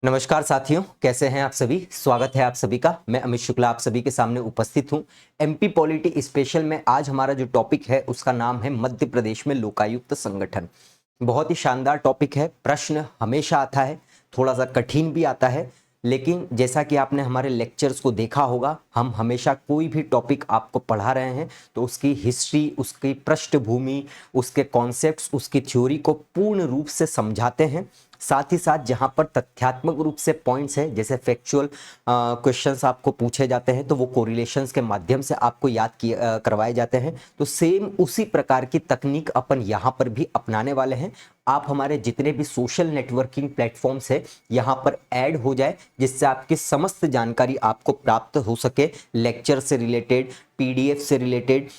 नमस्कार साथियों, कैसे हैं आप सभी। स्वागत है आप सभी का। मैं अमित शुक्ला आप सभी के सामने उपस्थित हूं। एमपी पॉलिटी स्पेशल में आज हमारा जो टॉपिक है उसका नाम है मध्य प्रदेश में लोकायुक्त संगठन। बहुत ही शानदार टॉपिक है। प्रश्न हमेशा आता है, थोड़ा सा कठिन भी आता है, लेकिन जैसा कि आपने हमारे लेक्चर्स को देखा होगा, हम हमेशा कोई भी टॉपिक आपको पढ़ा रहे हैं तो उसकी हिस्ट्री, उसकी पृष्ठभूमि, उसके कॉन्सेप्ट्स, उसकी थ्योरी को पूर्ण रूप से समझाते हैं। साथ ही साथ जहां पर तथ्यात्मक रूप से पॉइंट्स हैं, जैसे फैक्चुअल क्वेश्चंस आपको पूछे जाते हैं तो वो कोरिलेशंस के माध्यम से आपको याद करवाए जाते हैं। तो सेम उसी प्रकार की तकनीक अपन यहाँ पर भी अपनाने वाले हैं। आप हमारे जितने भी सोशल नेटवर्किंग प्लेटफॉर्म्स है यहाँ पर ऐड हो जाए, जिससे आपकी समस्त जानकारी आपको प्राप्त हो सके। लेक्चर से रिलेटेड, पीडीएफ से रिलेटेड,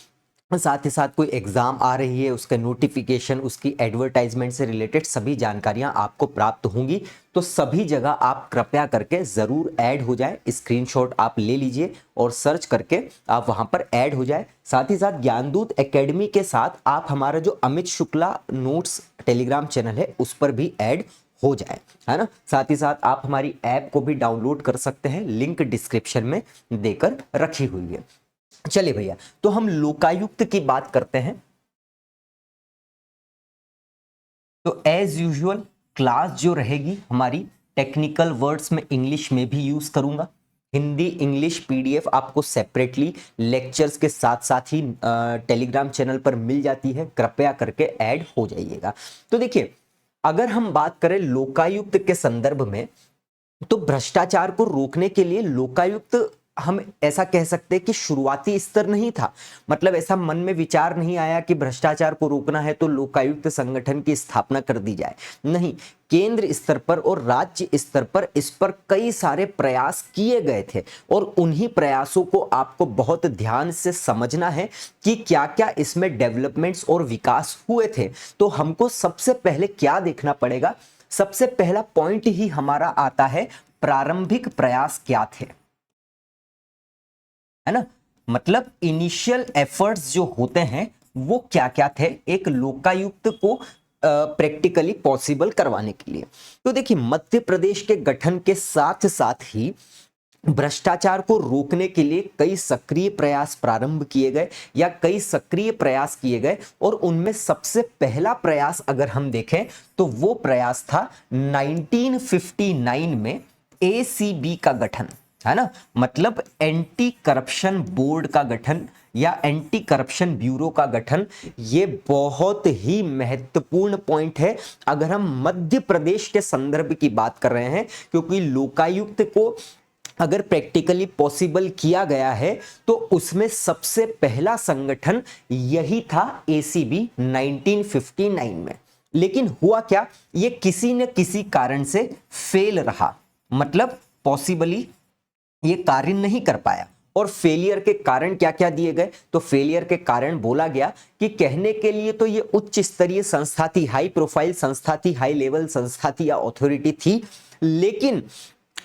साथ ही साथ कोई एग्जाम आ रही है उसका नोटिफिकेशन, उसकी एडवर्टाइजमेंट से रिलेटेड सभी जानकारियां आपको प्राप्त होंगी। तो सभी जगह आप कृपया करके ज़रूर ऐड हो जाए। स्क्रीनशॉट आप ले लीजिए और सर्च करके आप वहां पर ऐड हो जाए। साथ ही साथ ज्ञानदूत एकेडमी के साथ आप हमारा जो Amit Shukla notes Telegram channel है उस पर भी ऐड हो जाए, है ना। साथ ही साथ आप हमारी ऐप को भी डाउनलोड कर सकते हैं, लिंक डिस्क्रिप्शन में देकर रखी हुई है। चलिए भैया, तो हम लोकायुक्त की बात करते हैं। तो एज यूजुअल क्लास जो रहेगी हमारी, टेक्निकल वर्ड्स में इंग्लिश में भी यूज करूंगा। हिंदी इंग्लिश पीडीएफ आपको सेपरेटली लेक्चर्स के साथ साथ ही टेलीग्राम चैनल पर मिल जाती है। कृपया करके ऐड हो जाइएगा। तो देखिए, अगर हम बात करें लोकायुक्त के संदर्भ में, तो भ्रष्टाचार को रोकने के लिए लोकायुक्त, हम ऐसा कह सकते हैं कि शुरुआती स्तर नहीं था। मतलब ऐसा मन में विचार नहीं आया कि भ्रष्टाचार को रोकना है तो लोकायुक्त संगठन की स्थापना कर दी जाए। नहीं, केंद्र स्तर पर और राज्य स्तर पर इस पर कई सारे प्रयास किए गए थे और उन्हीं प्रयासों को आपको बहुत ध्यान से समझना है कि क्या क्या इसमें डेवलपमेंट्स और विकास हुए थे। तो हमको सबसे पहले क्या देखना पड़ेगा, सबसे पहला पॉइंट ही हमारा आता है प्रारंभिक प्रयास क्या थे, है ना। मतलब इनिशियल एफर्ट्स जो होते हैं वो क्या क्या थे एक लोकायुक्त को प्रैक्टिकली पॉसिबल करवाने के लिए। तो देखिए, मध्य प्रदेश के गठन के साथ साथ ही भ्रष्टाचार को रोकने के लिए कई सक्रिय प्रयास प्रारंभ किए गए या कई सक्रिय प्रयास किए गए, और उनमें सबसे पहला प्रयास अगर हम देखें तो वो प्रयास था 1959 में एसीबी का गठन, है ना। मतलब एंटी करप्शन बोर्ड का गठन या एंटी करप्शन ब्यूरो का गठन। ये बहुत ही महत्वपूर्ण पॉइंट है अगर हम मध्य प्रदेश के संदर्भ की बात कर रहे हैं, क्योंकि लोकायुक्त को अगर प्रैक्टिकली पॉसिबल किया गया है तो उसमें सबसे पहला संगठन यही था, एसीबी 1959 में। लेकिन हुआ क्या, ये किसी न किसी कारण से फेल रहा। मतलब पॉसिबली ये कार्य नहीं कर पाया। और फेलियर के कारण क्या क्या दिए गए, तो फेलियर के कारण बोला गया कि कहने के लिए तो ये उच्च स्तरीय संस्था थी, हाई प्रोफाइल संस्था थी, हाई लेवल संस्था थी या अथॉरिटी थी, लेकिन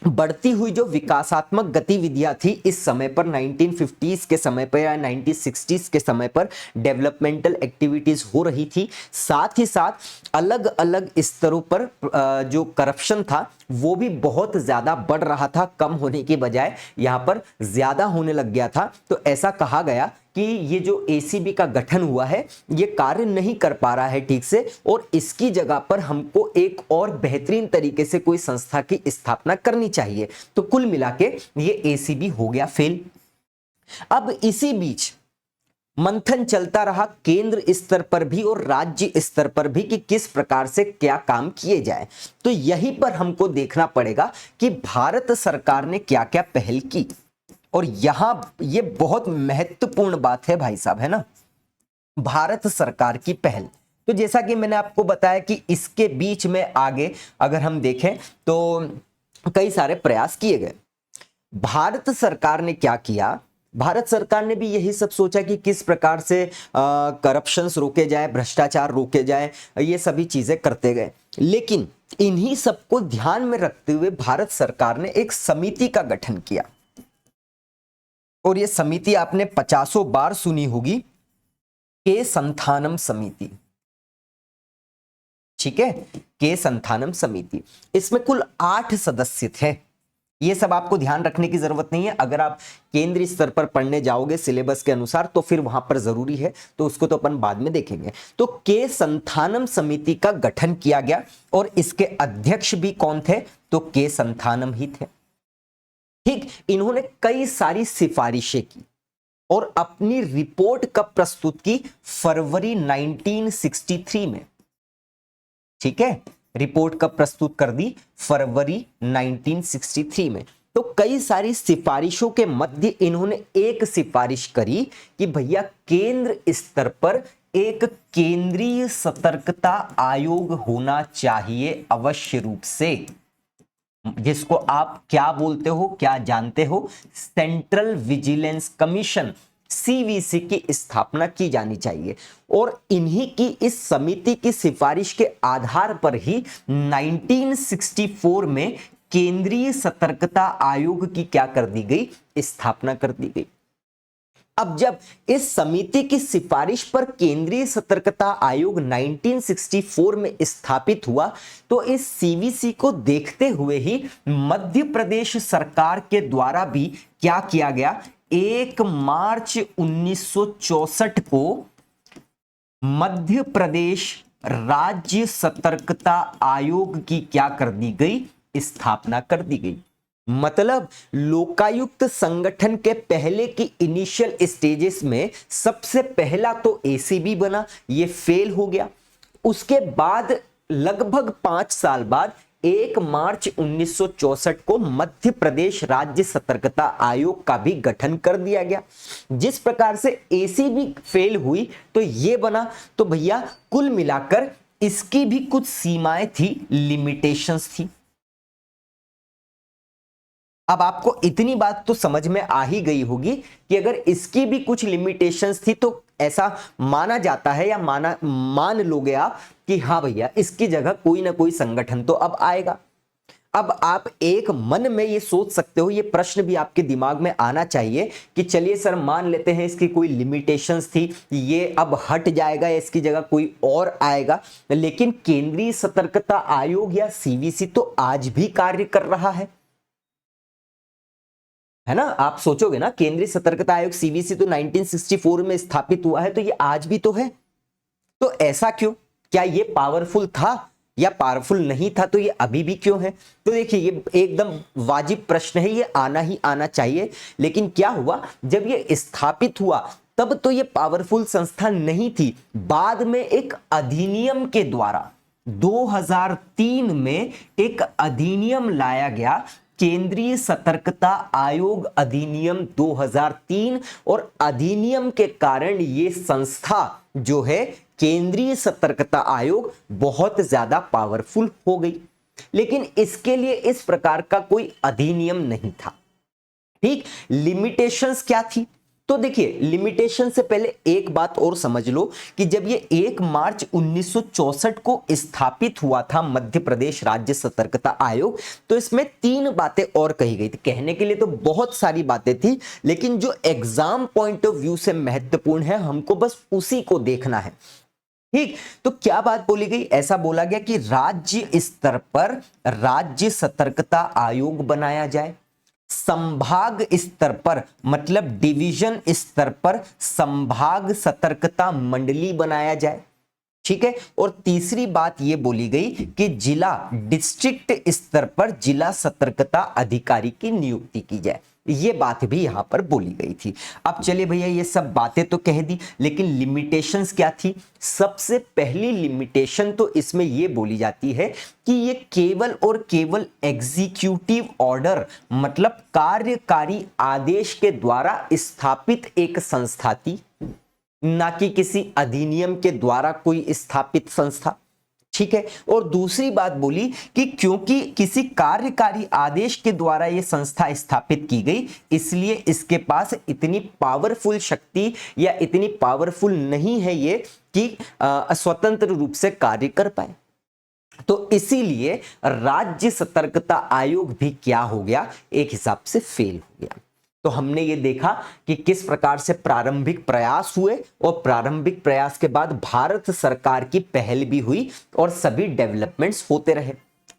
बढ़ती हुई जो विकासात्मक गतिविधियां थी इस समय पर, 1950s के समय पर या 1960s के समय पर डेवलपमेंटल एक्टिविटीज हो रही थी। साथ ही साथ अलग अलग स्तरों पर जो करप्शन था वो भी बहुत ज्यादा बढ़ रहा था, कम होने की बजाय यहां पर ज्यादा होने लग गया था। तो ऐसा कहा गया कि ये जो एसीबी का गठन हुआ है ये कार्य नहीं कर पा रहा है ठीक से, और इसकी जगह पर हमको एक और बेहतरीन तरीके से कोई संस्था की स्थापना करनी चाहिए। तो कुल मिला के ये एसीबी हो गया फेल। अब इसी बीच मंथन चलता रहा केंद्र स्तर पर भी और राज्य स्तर पर भी कि किस प्रकार से क्या काम किए जाए। तो यहीं पर हमको देखना पड़ेगा कि भारत सरकार ने क्या क्या पहल की, और यहां ये बहुत महत्वपूर्ण बात है भाई साहब, है ना। भारत सरकार की पहल, तो जैसा कि मैंने आपको बताया कि इसके बीच में आगे अगर हम देखें तो कई सारे प्रयास किए गए। भारत सरकार ने क्या किया, भारत सरकार ने भी यही सब सोचा कि किस प्रकार से करप्शन रोके जाए, भ्रष्टाचार रोके जाए, ये सभी चीजें करते गए। लेकिन इन्हीं सबको ध्यान में रखते हुए भारत सरकार ने एक समिति का गठन किया, और ये समिति आपने 50 बार सुनी होगी, के संथानम समिति। ठीक है, के संथानम समिति। इसमें कुल 8 सदस्य थे। ये सब आपको ध्यान रखने की जरूरत नहीं है, अगर आप केंद्रीय स्तर पर पढ़ने जाओगे सिलेबस के अनुसार तो फिर वहां पर जरूरी है, तो उसको तो अपन बाद में देखेंगे। तो के संथानम समिति का गठन किया गया और इसके अध्यक्ष भी कौन थे, तो के संथानम ही थे। ठीक, इन्होंने कई सारी सिफारिशें की और अपनी रिपोर्ट कब प्रस्तुत की, फरवरी 1963 में। ठीक है, रिपोर्ट कब प्रस्तुत कर दी, फरवरी 1963 में। तो कई सारी सिफारिशों के मध्य इन्होंने एक सिफारिश करी कि भैया केंद्र स्तर पर एक केंद्रीय सतर्कता आयोग होना चाहिए अवश्य रूप से, जिसको आप क्या बोलते हो, क्या जानते हो, सेंट्रल विजिलेंस कमीशन, सीवीसी की स्थापना की जानी चाहिए। और इन्हीं की इस समिति की सिफारिश के आधार पर ही 1964 में केंद्रीय सतर्कता आयोग की क्या कर दी गई, स्थापना कर दी गई। अब जब इस समिति की सिफारिश पर केंद्रीय सतर्कता आयोग 1964 में स्थापित हुआ, तो इस सीवीसी को देखते हुए ही मध्य प्रदेश सरकार के द्वारा भी क्या किया गया, 1 मार्च 1964 को मध्य प्रदेश राज्य सतर्कता आयोग की क्या कर दी गई, स्थापना कर दी गई। मतलब लोकायुक्त संगठन के पहले की इनिशियल स्टेजेस में सबसे पहला तो एसीबी बना, ये फेल हो गया। उसके बाद लगभग 5 साल बाद 1 मार्च 1964 को मध्य प्रदेश राज्य सतर्कता आयोग का भी गठन कर दिया गया। जिस प्रकार से एसीबी फेल हुई तो ये बना, तो भैया कुल मिलाकर इसकी भी कुछ सीमाएं थी, लिमिटेशंस थी। अब आपको इतनी बात तो समझ में आ ही गई होगी कि अगर इसकी भी कुछ लिमिटेशंस थी तो ऐसा माना जाता है या मान लोगे आप कि हाँ भैया इसकी जगह कोई ना कोई संगठन तो अब आएगा। अब आप एक मन में ये सोच सकते हो, ये प्रश्न भी आपके दिमाग में आना चाहिए कि चलिए सर मान लेते हैं इसकी कोई लिमिटेशंस थी, ये अब हट जाएगा या इसकी जगह कोई और आएगा, लेकिन केंद्रीय सतर्कता आयोग या सीवीसी तो आज भी कार्य कर रहा है ना। आप सोचोगे ना, केंद्रीय सतर्कता आयोग सीवीसी तो 1964 में स्थापित हुआ है, तो ये आज भी तो है। तो ऐसा क्यों, क्या ये पावरफुल था या पावरफुल नहीं था, तो ये अभी भी क्यों है? तो देखिए ये एकदम वाजिब प्रश्न है, ये आना ही आना चाहिए। लेकिन क्या हुआ, जब ये स्थापित हुआ तब तो ये पावरफुल संस्था नहीं थी। बाद में एक अधिनियम के द्वारा 2003 में एक अधिनियम लाया गया, केंद्रीय सतर्कता आयोग अधिनियम 2003, और अधिनियम के कारण ये संस्था जो है केंद्रीय सतर्कता आयोग बहुत ज्यादा पावरफुल हो गई। लेकिन इसके लिए इस प्रकार का कोई अधिनियम नहीं था। ठीक, लिमिटेशंस क्या थी? तो देखिए लिमिटेशन से पहले एक बात और समझ लो कि जब ये 1 मार्च 1964 को स्थापित हुआ था मध्य प्रदेश राज्य सतर्कता आयोग, तो इसमें 3 बातें और कही गई थी। कहने के लिए तो बहुत सारी बातें थी, लेकिन जो एग्जाम पॉइंट ऑफ व्यू से महत्वपूर्ण है हमको बस उसी को देखना है। ठीक, तो क्या बात बोली गई? ऐसा बोला गया कि राज्य स्तर पर राज्य सतर्कता आयोग बनाया जाए, संभाग स्तर पर मतलब डिवीजन स्तर पर संभाग सतर्कता मंडली बनाया जाए। ठीक है, और तीसरी बात यह बोली गई कि जिला डिस्ट्रिक्ट स्तर पर जिला सतर्कता अधिकारी की नियुक्ति की जाए। ये बात भी यहां पर बोली गई थी। अब चलिए भैया ये सब बातें तो कह दी, लेकिन लिमिटेशंस क्या थी? सबसे पहली लिमिटेशन तो इसमें ये बोली जाती है कि ये केवल और केवल एग्जीक्यूटिव ऑर्डर मतलब कार्यकारी आदेश के द्वारा स्थापित एक संस्था थी, ना कि किसी अधिनियम के द्वारा कोई स्थापित संस्था। ठीक है, और दूसरी बात बोली कि क्योंकि किसी कार्यकारी आदेश के द्वारा यह संस्था स्थापित की गई, इसलिए इसके पास इतनी पावरफुल शक्ति या इतनी पावरफुल नहीं है ये कि स्वतंत्र रूप से कार्य कर पाए। तो इसीलिए राज्य सतर्कता आयोग भी क्या हो गया, एक हिसाब से फेल हो गया। तो हमने ये देखा कि किस प्रकार से प्रारंभिक प्रयास हुए और प्रारंभिक प्रयास के बाद भारत सरकार की पहल भी हुई और सभी डेवलपमेंट्स होते रहे।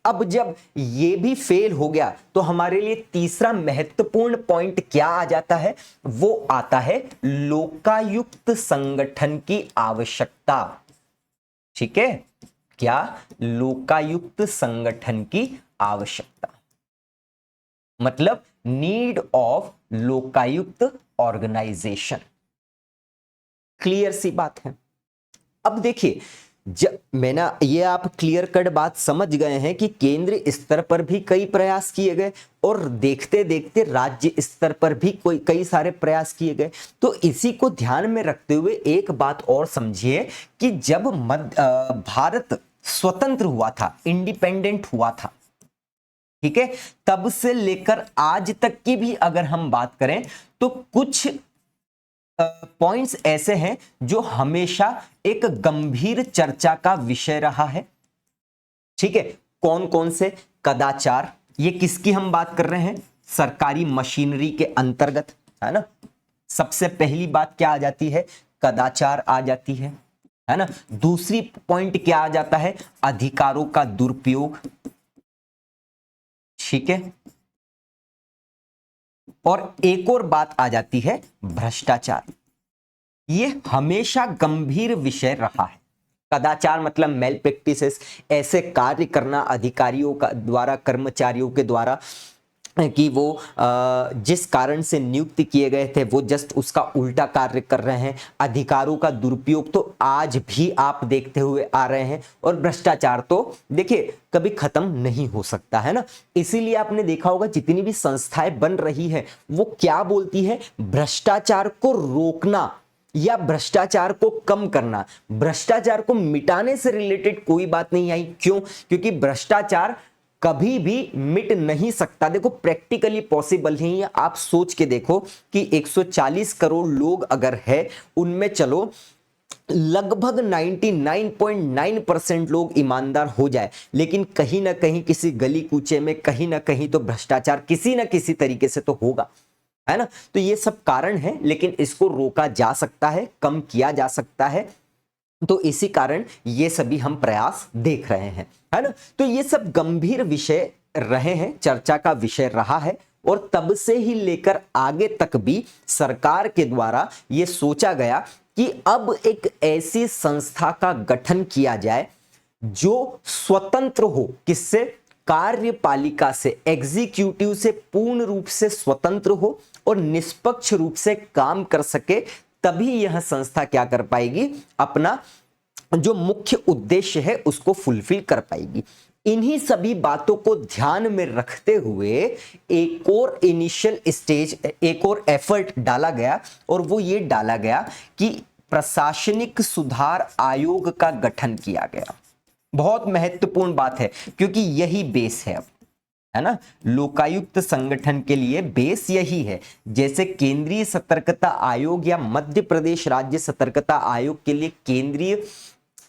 अब जब ये भी फेल हो गया तो हमारे लिए तीसरा महत्वपूर्ण पॉइंट क्या आ जाता है, वो आता है लोकायुक्त संगठन की आवश्यकता। ठीक है, क्या? लोकायुक्त संगठन की आवश्यकता, मतलब need of Lokayukta organisation. Clear सी बात है। अब देखिए, जब मैंने ये आप क्लियर कट बात समझ गए हैं कि केंद्र स्तर पर भी कई प्रयास किए गए और देखते देखते राज्य स्तर पर भी कई सारे प्रयास किए गए। तो इसी को ध्यान में रखते हुए एक बात और समझिए कि जब भारत स्वतंत्र हुआ था, इंडिपेंडेंट हुआ था, ठीक है, तब से लेकर आज तक की भी अगर हम बात करें तो कुछ पॉइंट्स ऐसे हैं जो हमेशा एक गंभीर चर्चा का विषय रहा है। ठीक है, कौन कौन से? कदाचार, ये किसकी हम बात कर रहे हैं? सरकारी मशीनरी के अंतर्गत, है ना। सबसे पहली बात क्या आ जाती है? कदाचार आ जाती है ना। दूसरी पॉइंट क्या आ जाता है? अधिकारों का दुरुपयोग। ठीक है, और एक और बात आ जाती है भ्रष्टाचार। ये हमेशा गंभीर विषय रहा है। कदाचार मतलब मेल प्रैक्टिसेस, ऐसे कार्य करना अधिकारियों का द्वारा, कर्मचारियों के द्वारा कि वो जिस कारण से नियुक्त किए गए थे वो जस्ट उसका उल्टा कार्य कर रहे हैं। अधिकारों का दुरुपयोग तो आज भी आप देखते हुए आ रहे हैं, और भ्रष्टाचार तो देखिए कभी खत्म नहीं हो सकता, है ना। इसीलिए आपने देखा होगा जितनी भी संस्थाएं बन रही है वो क्या बोलती है? भ्रष्टाचार को रोकना या भ्रष्टाचार को कम करना। भ्रष्टाचार को मिटाने से रिलेटेड कोई बात नहीं आई। क्यों? क्योंकि भ्रष्टाचार कभी भी मिट नहीं सकता। देखो प्रैक्टिकली पॉसिबल नहीं है। आप सोच के देखो कि 140 करोड़ लोग अगर है, उनमें चलो लगभग 99.9% लोग ईमानदार हो जाए, लेकिन कहीं ना कहीं किसी गली कूचे में कहीं ना कहीं तो भ्रष्टाचार किसी ना किसी तरीके से तो होगा, है ना। तो ये सब कारण है, लेकिन इसको रोका जा सकता है, कम किया जा सकता है। तो इसी कारण ये सभी हम प्रयास देख रहे हैं, है ना। तो ये सब गंभीर विषय रहे हैं, चर्चा का विषय रहा है, और तब से ही लेकर आगे तक भी सरकार के द्वारा ये सोचा गया कि अब एक ऐसी संस्था का गठन किया जाए जो स्वतंत्र हो। किससे? कार्यपालिका से, एग्जीक्यूटिव से पूर्ण रूप से स्वतंत्र हो और निष्पक्ष रूप से काम कर सके। तभी यह संस्था क्या कर पाएगी? अपना जो मुख्य उद्देश्य है उसको फुलफिल कर पाएगी। इन्हीं सभी बातों को ध्यान में रखते हुए एक और इनिशियल स्टेज, एक और एफर्ट डाला गया, और वो ये डाला गया कि प्रशासनिक सुधार आयोग का गठन किया गया। बहुत महत्वपूर्ण बात है, क्योंकि यही बेस है अब, है ना। लोकायुक्त संगठन के लिए बेस यही है। जैसे केंद्रीय सतर्कता आयोग या मध्य प्रदेश राज्य सतर्कता आयोग के लिए केंद्रीय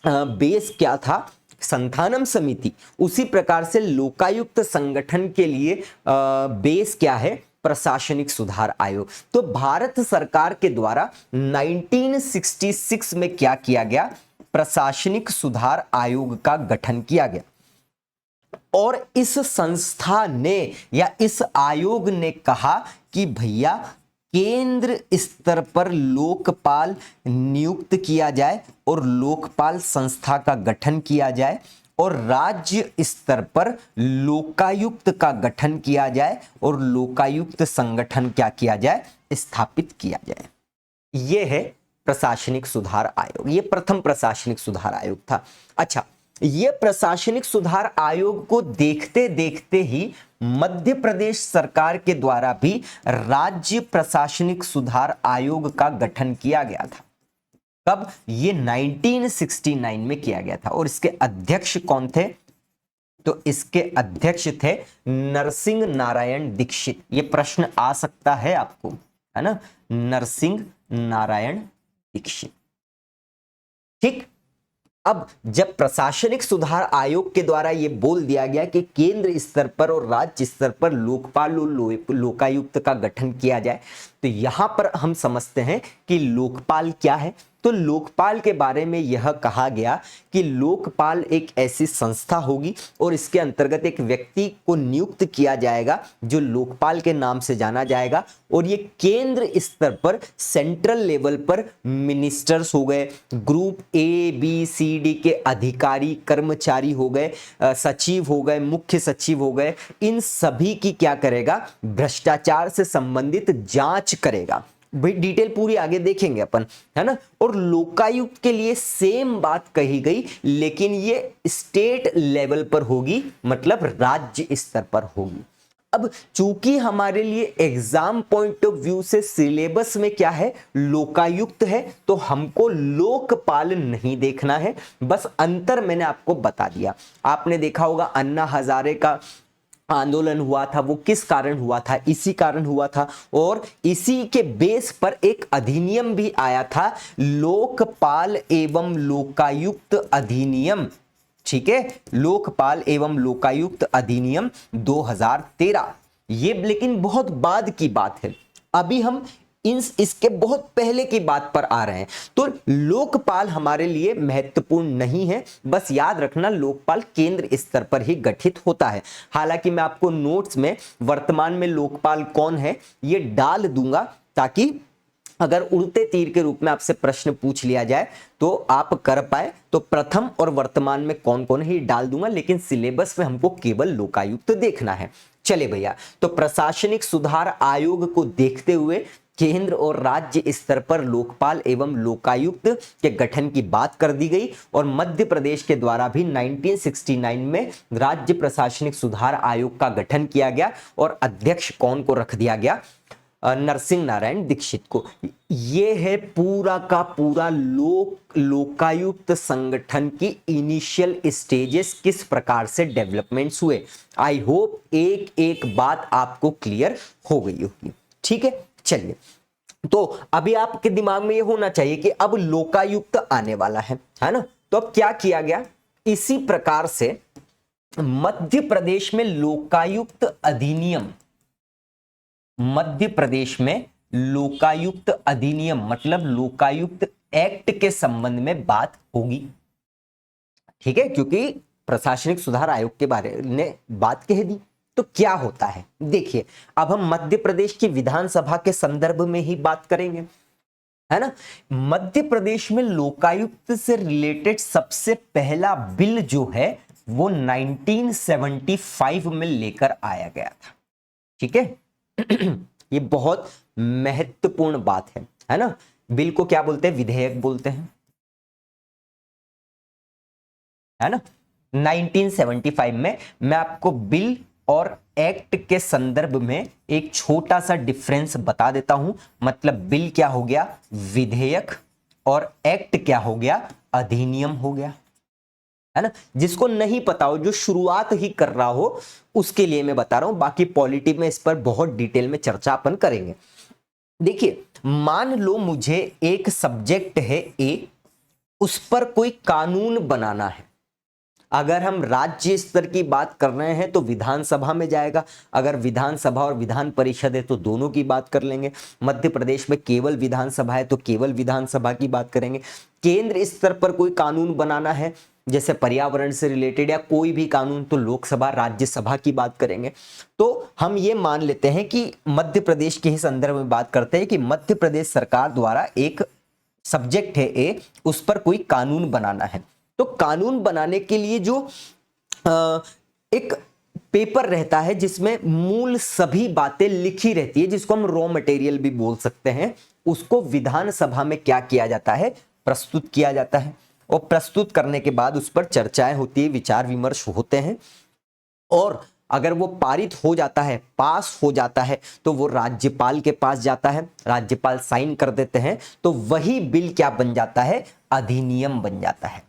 बेस क्या था? संथानम समिति। उसी प्रकार से लोकायुक्त संगठन के लिए बेस क्या है? प्रशासनिक सुधार आयोग। तो भारत सरकार के द्वारा 1966 में क्या किया गया? प्रशासनिक सुधार आयोग का गठन किया गया, और इस संस्था ने या इस आयोग ने कहा कि भैया केंद्र स्तर पर लोकपाल नियुक्त किया जाए और लोकपाल संस्था का गठन किया जाए, और राज्य स्तर पर लोकायुक्त का गठन किया जाए और लोकायुक्त संगठन क्या किया जाए? स्थापित किया जाए। यह है प्रशासनिक सुधार आयोग। ये प्रथम प्रशासनिक सुधार आयोग था। अच्छा, ये प्रशासनिक सुधार आयोग को देखते देखते ही मध्य प्रदेश सरकार के द्वारा भी राज्य प्रशासनिक सुधार आयोग का गठन किया गया था। कब? ये 1969 में किया गया था। और इसके अध्यक्ष कौन थे? तो इसके अध्यक्ष थे नरसिंह नारायण दीक्षित। ये प्रश्न आ सकता है आपको, है ना, नरसिंह नारायण दीक्षित। ठीक। अब जब प्रशासनिक सुधार आयोग के द्वारा यह बोल दिया गया कि केंद्र स्तर पर और राज्य स्तर पर लोकपाल और लोकायुक्त का गठन किया जाए, तो यहां पर हम समझते हैं कि लोकपाल क्या है। तो लोकपाल के बारे में यह कहा गया कि लोकपाल एक ऐसी संस्था होगी और इसके अंतर्गत एक व्यक्ति को नियुक्त किया जाएगा जो लोकपाल के नाम से जाना जाएगा, और ये केंद्र स्तर पर सेंट्रल लेवल पर मिनिस्टर्स हो गए, ग्रुप ABCD के अधिकारी कर्मचारी हो गए, सचिव हो गए, मुख्य सचिव हो गए, इन सभी की क्या करेगा, भ्रष्टाचार से संबंधित जांच करेगा। भाई डिटेल पूरी आगे देखेंगे अपन, है ना। और लोकायुक्त के लिए सेम बात कही गई, लेकिन ये स्टेट लेवल पर होगी, मतलब राज्य स्तर पर होगी। अब चूंकि हमारे लिए एग्जाम पॉइंट ऑफ व्यू से सिलेबस में क्या है, लोकायुक्त है, तो हमको लोकपाल नहीं देखना है। बस अंतर मैंने आपको बता दिया। आपने देखा होगा अन्ना हजारे का आंदोलन हुआ था, वो किस कारण हुआ था, इसी कारण हुआ था, और इसी के बेस पर एक अधिनियम भी आया था, लोकपाल एवं लोकायुक्त अधिनियम। ठीक है, लोकपाल एवं लोकायुक्त अधिनियम 2013। ये लेकिन बहुत बाद की बात है, अभी हम इसके बहुत पहले की बात पर आ रहे हैं। तो लोकपाल हमारे लिए महत्वपूर्ण नहीं है, बस याद रखना लोकपाल केंद्र स्तर पर ही गठित होता है। हालांकि मैं आपको नोट्स में वर्तमान में लोकपाल कौन है ये डाल दूंगा, ताकि अगर उड़ते तीर के रूप में आपसे प्रश्न पूछ लिया जाए तो आप कर पाए। तो प्रथम और वर्तमान में कौन कौन है ये डाल दूंगा, लेकिन सिलेबस में हमको केवल लोकायुक्त देखना है। चले भैया, तो प्रशासनिक सुधार आयोग को देखते हुए केंद्र और राज्य स्तर पर लोकपाल एवं लोकायुक्त के गठन की बात कर दी गई, और मध्य प्रदेश के द्वारा भी 1969 में राज्य प्रशासनिक सुधार आयोग का गठन किया गया, और अध्यक्ष कौन को रख दिया गया, नरसिंह नारायण दीक्षित को। ये है पूरा का पूरा लोकायुक्त संगठन की इनिशियल स्टेजेस, किस प्रकार से डेवलपमेंट्स हुए। आई होप एक एक बात आपको क्लियर हो गई होगी। ठीक है, चलिए, तो अभी आपके दिमाग में ये होना चाहिए कि अब लोकायुक्त आने वाला है ना। तो अब क्या किया गया, इसी प्रकार से मध्य प्रदेश में लोकायुक्त अधिनियम, मध्य प्रदेश में लोकायुक्त अधिनियम मतलब लोकायुक्त एक्ट के संबंध में बात होगी। ठीक है, क्योंकि प्रशासनिक सुधार आयोग के बारे में बात कह दी। तो क्या होता है, देखिए, अब हम मध्य प्रदेश की विधानसभा के संदर्भ में ही बात करेंगे, है ना। मध्य प्रदेश में लोकायुक्त से रिलेटेड सबसे पहला बिल जो है वो 1975 में लेकर आया गया था। ठीक है ये बहुत महत्वपूर्ण बात है ना। बिल को क्या बोलते हैं, विधेयक बोलते हैं, है ना। 1975 में मैं आपको बिल और एक्ट के संदर्भ में एक छोटा सा डिफरेंस बता देता हूं। मतलब बिल क्या हो गया, विधेयक, और एक्ट क्या हो गया, अधिनियम हो गया, है ना। जिसको नहीं पता हो, जो शुरुआत ही कर रहा हो, उसके लिए मैं बता रहा हूं। बाकी पॉलिटी में इस पर बहुत डिटेल में चर्चा अपन करेंगे। देखिए, मान लो मुझे एक सब्जेक्ट है ए, उस पर कोई कानून बनाना है। अगर हम राज्य स्तर की बात कर रहे हैं तो विधानसभा में जाएगा, अगर विधानसभा और विधान परिषद है तो दोनों की बात कर लेंगे। मध्य प्रदेश में केवल विधानसभा है तो केवल विधानसभा की बात करेंगे। केंद्र स्तर पर कोई कानून बनाना है, जैसे पर्यावरण से रिलेटेड या कोई भी कानून, तो लोकसभा राज्यसभा की बात करेंगे। तो हम ये मान लेते हैं कि मध्य प्रदेश के ही संदर्भ में बात करते हैं कि मध्य प्रदेश सरकार द्वारा एक सब्जेक्ट है ए, उस पर कोई कानून बनाना है। तो कानून बनाने के लिए जो एक पेपर रहता है जिसमें मूल सभी बातें लिखी रहती है, जिसको हम रॉ मटेरियल भी बोल सकते हैं, उसको विधानसभा में क्या किया जाता है, प्रस्तुत किया जाता है। और प्रस्तुत करने के बाद उस पर चर्चाएं होती है, विचार विमर्श होते हैं, और अगर वो पारित हो जाता है, पास हो जाता है, तो वो राज्यपाल के पास जाता है, राज्यपाल साइन कर देते हैं, तो वही बिल क्या बन जाता है, अधिनियम बन जाता है।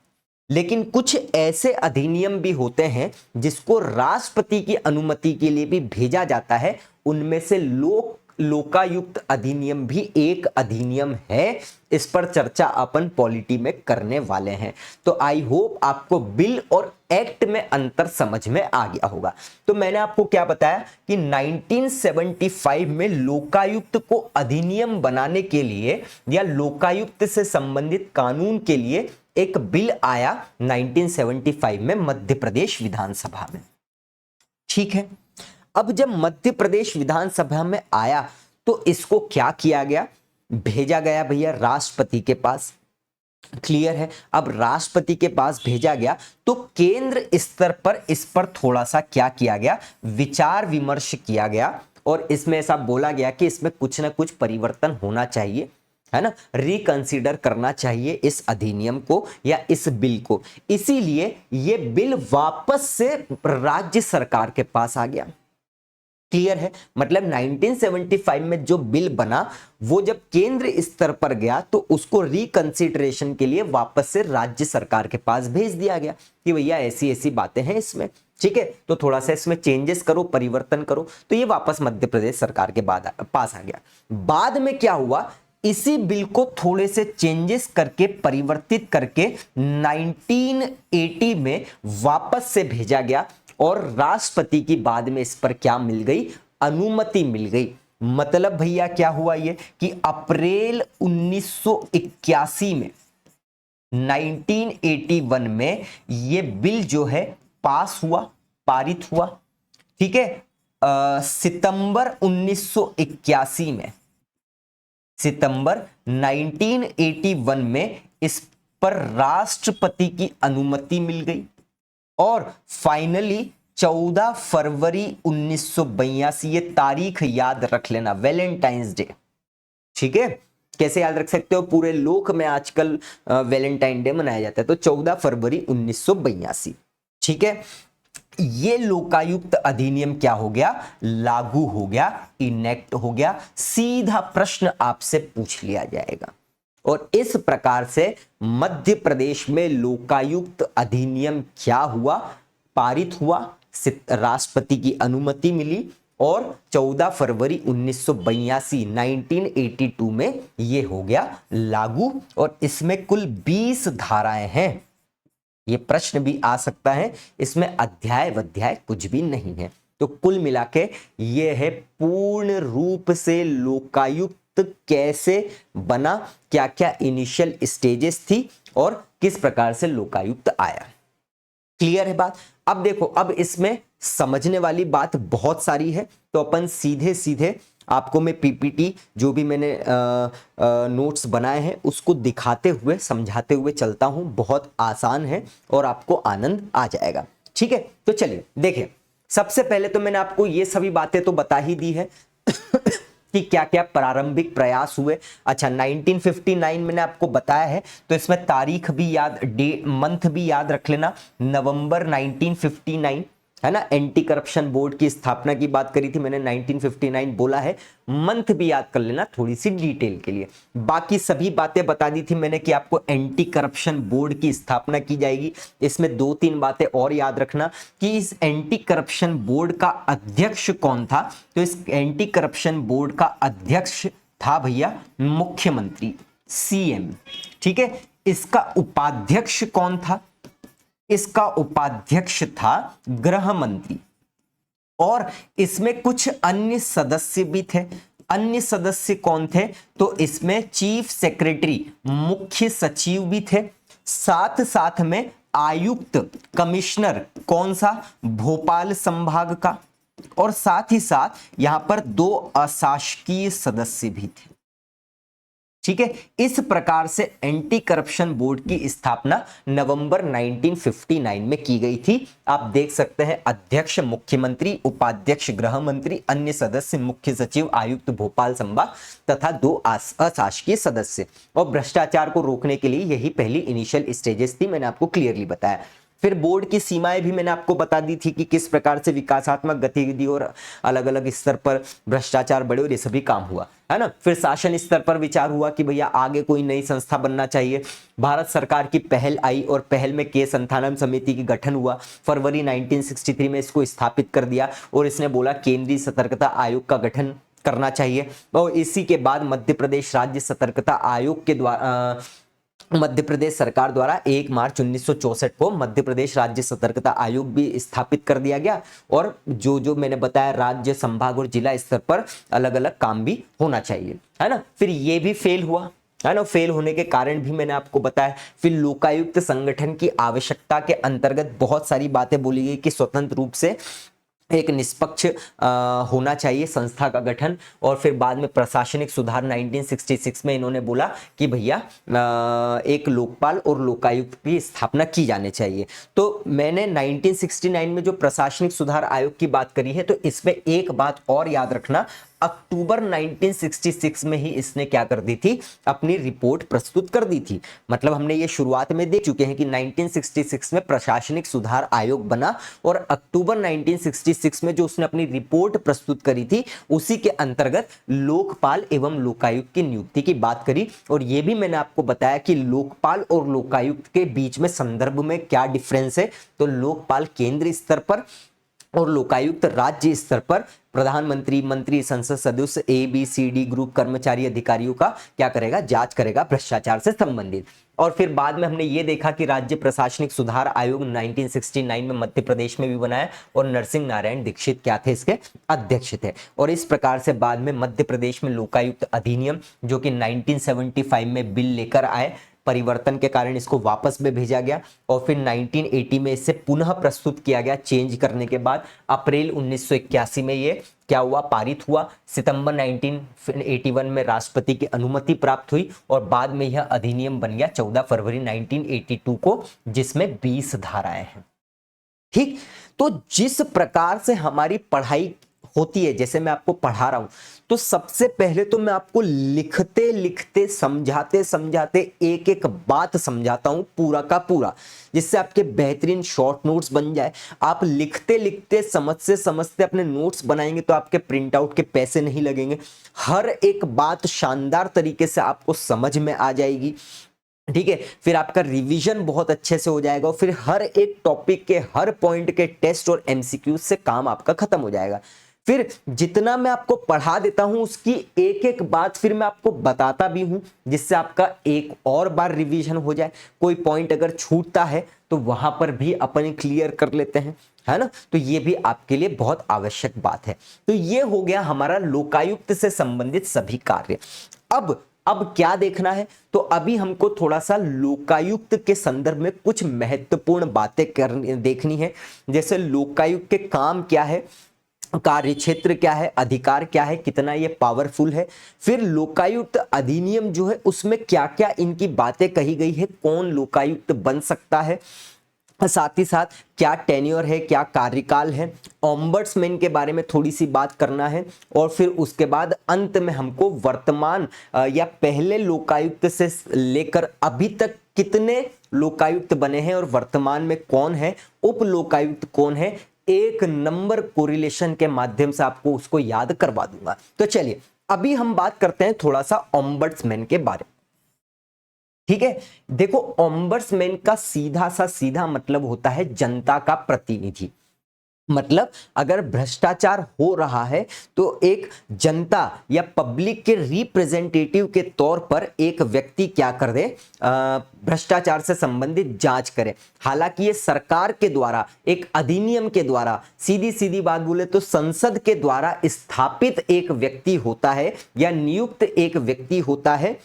लेकिन कुछ ऐसे अधिनियम भी होते हैं जिसको राष्ट्रपति की अनुमति के लिए भी भेजा जाता है। उनमें से लोक लोकायुक्त अधिनियम भी एक अधिनियम है, इस पर चर्चा अपन पॉलिटी में करने वाले हैं। तो आई होप आपको बिल और एक्ट में अंतर समझ में आ गया होगा। तो मैंने आपको क्या बताया कि 1975 में लोकायुक्त को अधिनियम बनाने के लिए या लोकायुक्त से संबंधित कानून के लिए एक बिल आया 1975 में मध्य प्रदेश विधानसभा में। ठीक है, अब जब मध्य प्रदेश विधानसभा में आया तो इसको क्या किया गया, भेजा गया भैया राष्ट्रपति के पास। क्लियर है, अब राष्ट्रपति के पास भेजा गया तो केंद्र स्तर पर इस पर थोड़ा सा क्या किया गया, विचार विमर्श किया गया और इसमें ऐसा बोला गया कि इसमें कुछ ना कुछ परिवर्तन होना चाहिए, है ना, रिकंसीडर करना चाहिए इस अधिनियम को या इस बिल को। इसीलिए ये बिल वापस से राज्य सरकार के पास आ गया। क्लियर है, मतलब 1975 में जो बिल बना वो जब केंद्र स्तर पर गया तो उसको रिकंसिडरेशन के लिए वापस से राज्य सरकार के पास भेज दिया गया कि भैया ऐसी ऐसी बातें हैं इसमें, ठीक है, तो थोड़ा सा इसमें चेंजेस करो, परिवर्तन करो। तो ये वापस मध्य प्रदेश सरकार के पास आ गया। बाद में क्या हुआ, इसी बिल को थोड़े से चेंजेस करके परिवर्तित करके 1980 में वापस से भेजा गया और राष्ट्रपति की बाद में इस पर क्या मिल गई, अनुमति मिल गई। मतलब भैया क्या हुआ ये कि अप्रैल 1981 में 1981 में ये बिल जो है पास हुआ, पारित हुआ। ठीक है, सितंबर 1981 में, सितंबर 1981 में इस पर राष्ट्रपति की अनुमति मिल गई और फाइनली 14 फरवरी 1982, ये तारीख याद रख लेना, वैलेंटाइंस डे। ठीक है, कैसे याद रख सकते हो, पूरे लोक में आजकल वैलेंटाइन डे मनाया जाता है, तो 14 फरवरी 1982। ठीक है, ये लोकायुक्त अधिनियम क्या हो गया, लागू हो गया, इनेक्ट हो गया। सीधा प्रश्न आपसे पूछ लिया जाएगा और इस प्रकार से मध्य प्रदेश में लोकायुक्त अधिनियम क्या हुआ, पारित हुआ, राष्ट्रपति की अनुमति मिली और 14 फरवरी 1982 1982 में ये हो गया लागू। और इसमें कुल 20 धाराएं हैं। ये प्रश्न भी आ सकता है, इसमें अध्याय वध्याय कुछ भी नहीं है। तो कुल मिला के ये है पूर्ण रूप से लोकायुक्त कैसे बना, क्या क्या इनिशियल स्टेजेस थी और किस प्रकार से लोकायुक्त आया। क्लियर है बात। अब देखो, अब इसमें समझने वाली बात बहुत सारी है, तो अपन सीधे सीधे आपको मैं पीपीटी जो भी मैंने नोट्स बनाए हैं उसको दिखाते हुए समझाते हुए चलता हूं। बहुत आसान है और आपको आनंद आ जाएगा। ठीक है, तो चलिए देखिए, सबसे पहले तो मैंने आपको ये सभी बातें तो बता ही दी है कि क्या क्या प्रारंभिक प्रयास हुए। अच्छा, 1959 मैंने आपको बताया है, तो इसमें तारीख भी याद, डे मंथ भी याद रख लेना, नवंबर 1959, है ना। एंटी करप्शन बोर्ड की स्थापना की बात करी थी मैंने, 1959 बोला है, मंथ भी याद कर लेना थोड़ी सी डिटेल के लिए। बाकी सभी बातें बता दी थी मैंने कि आपको एंटी करप्शन बोर्ड की स्थापना की जाएगी। इसमें 2-3 बातें और याद रखना कि इस एंटी करप्शन बोर्ड का अध्यक्ष कौन था। तो इस एंटी करप्शन बोर्ड का अध्यक्ष था भैया मुख्यमंत्री, सीएम। ठीक है, इसका उपाध्यक्ष कौन था, इसका उपाध्यक्ष था गृह मंत्री और इसमें कुछ अन्य सदस्य भी थे। अन्य सदस्य कौन थे, तो इसमें चीफ सेक्रेटरी, मुख्य सचिव भी थे, साथ साथ में आयुक्त, कमिश्नर, कौन सा, भोपाल संभाग का, और साथ ही साथ यहां पर 2 अशासकीय सदस्य भी थे। ठीक है, इस प्रकार से एंटी करप्शन बोर्ड की स्थापना नवंबर 1959 में की गई थी। आप देख सकते हैं, अध्यक्ष मुख्यमंत्री, उपाध्यक्ष गृह मंत्री, अन्य सदस्य मुख्य सचिव, आयुक्त भोपाल संभाग तथा 2 अशासकीय सदस्य। और भ्रष्टाचार को रोकने के लिए यही पहली इनिशियल स्टेजेस थी, मैंने आपको क्लियरली बताया। फिर बोर्ड की सीमाएं भी मैंने आपको बता दी थी कि किस प्रकार से विकासात्मक गतिविधि और अलग अलग स्तर पर भ्रष्टाचार बढ़े और ये सभी काम हुआ, है ना। फिर शासन स्तर पर विचार हुआ कि भैया आगे कोई नई संस्था बनना चाहिए। भारत सरकार की पहल आई और पहल में केस संथानम समिति की गठन हुआ। फरवरी 1963 में इसको स्थापित कर दिया और इसने बोला केंद्रीय सतर्कता आयोग का गठन करना चाहिए। और इसी के बाद मध्य प्रदेश राज्य सतर्कता आयोग के द्वारा मध्य प्रदेश सरकार द्वारा 1 मार्च 1964 को मध्य प्रदेश राज्य सतर्कता आयोग भी स्थापित कर दिया गया। और जो जो मैंने बताया राज्य, संभाग और जिला स्तर पर अलग अलग काम भी होना चाहिए, है ना। फिर ये भी फेल हुआ, है ना। फेल होने के कारण भी मैंने आपको बताया। फिर लोकायुक्त संगठन की आवश्यकता के अंतर्गत बहुत सारी बातें बोली गई कि स्वतंत्र रूप से एक निष्पक्ष होना चाहिए संस्था का गठन। और फिर बाद में प्रशासनिक सुधार 1966 में इन्होंने बोला कि भैया एक लोकपाल और लोकायुक्त की स्थापना की जानी चाहिए। तो मैंने 1969 में जो प्रशासनिक सुधार आयोग की बात करी है, तो इसमें एक बात और याद रखना, अक्टूबर 1966 में ही इसने क्या कर दी थी, अपनी रिपोर्ट प्रस्तुत कर दी थी। मतलब हमने ये शुरुआत में देख चुके हैं कि 1966 में प्रशासनिक सुधार आयोग बना और अक्टूबर 1966 में जो उसने अपनी रिपोर्ट प्रस्तुत करी थी, उसी के अंतर्गत लोकपाल एवं लोकायुक्त की नियुक्ति की बात करी। और ये भी मैंने आपको बताया कि लोकपाल और लोकायुक्त के बीच में संदर्भ में क्या डिफरेंस है। तो लोकपाल केंद्र स्तर पर और लोकायुक्त राज्य स्तर पर प्रधानमंत्री, मंत्री, संसद सदस्य, ABCD ग्रुप कर्मचारी अधिकारियों का क्या करेगा, जांच करेगा भ्रष्टाचार से संबंधित। और फिर बाद में हमने ये देखा कि राज्य प्रशासनिक सुधार आयोग 1969 में मध्य प्रदेश में भी बनाया और नरसिंह नारायण दीक्षित क्या थे, इसके अध्यक्ष थे। और इस प्रकार से बाद में मध्य प्रदेश में लोकायुक्त अधिनियम जो कि 1975 में बिल लेकर आए, परिवर्तन के कारण इसको वापस में भेजा गया और फिर 1980 में इसे पुनः प्रस्तुत किया गया चेंज करने के बाद। अप्रैल 1981 में ये क्या हुआ, पारित हुआ। सितंबर 1981 में राष्ट्रपति की अनुमति प्राप्त हुई और बाद में यह अधिनियम बन गया 14 फरवरी 1982 को, जिसमें 20 धाराएं हैं। ठीक, तो जिस प्रकार से हमारी पढ़ाई होती है, जैसे मैं आपको पढ़ा रहा हूं, तो सबसे पहले तो मैं आपको लिखते लिखते समझाते समझाते एक एक बात समझाता हूं पूरा का पूरा, जिससे आपके बेहतरीन शॉर्ट नोट्स बन जाए। आप लिखते लिखते समझते समझते अपने नोट्स बनाएंगे तो आपके प्रिंट आउट के पैसे नहीं लगेंगे। हर एक बात शानदार तरीके से आपको समझ में आ जाएगी, ठीक है। फिर आपका रिवीजन बहुत अच्छे से हो जाएगा और फिर हर एक टॉपिक के हर पॉइंट के टेस्ट और MCQ से काम आपका खत्म हो जाएगा। फिर जितना मैं आपको पढ़ा देता हूं उसकी एक एक बात फिर मैं आपको बताता भी हूं, जिससे आपका एक और बार रिवीजन हो जाए। कोई पॉइंट अगर छूटता है तो वहां पर भी अपन क्लियर कर लेते हैं, है ना। तो ये भी आपके लिए बहुत आवश्यक बात है। तो ये हो गया हमारा लोकायुक्त से संबंधित सभी कार्य। अब क्या देखना है, तो अभी हमको थोड़ा सा लोकायुक्त के संदर्भ में कुछ महत्वपूर्ण बातें देखनी है। जैसे लोकायुक्त के काम क्या है, कार्य क्षेत्र क्या है, अधिकार क्या है, कितना ये पावरफुल है। फिर लोकायुक्त अधिनियम जो है उसमें क्या क्या इनकी बातें कही गई है, कौन लोकायुक्त बन सकता है, साथ ही साथ क्या टेन्योर है, क्या कार्यकाल है, ओम्बड्समैन के बारे में थोड़ी सी बात करना है। और फिर उसके बाद अंत में हमको वर्तमान या पहले लोकायुक्त से लेकर अभी तक कितने लोकायुक्त बने हैं और वर्तमान में कौन है, उप लोकायुक्त कौन है, एक नंबर कोरिलेशन के माध्यम से आपको उसको याद करवा दूंगा। तो चलिए अभी हम बात करते हैं थोड़ा सा ओम्बड्समैन के बारे में, ठीक है। देखो, ओम्बड्समैन का सीधा मतलब होता है जनता का प्रतिनिधि। मतलब अगर भ्रष्टाचार हो रहा है तो एक जनता या पब्लिक के रिप्रेजेंटेटिव के तौर पर एक व्यक्ति क्या कर दे, भ्रष्टाचार से संबंधित जांच करे। हालांकि ये सरकार के द्वारा, एक अधिनियम के द्वारा, सीधी सीधी बात बोले तो संसद के द्वारा स्थापित एक व्यक्ति होता है या नियुक्त एक व्यक्ति होता है।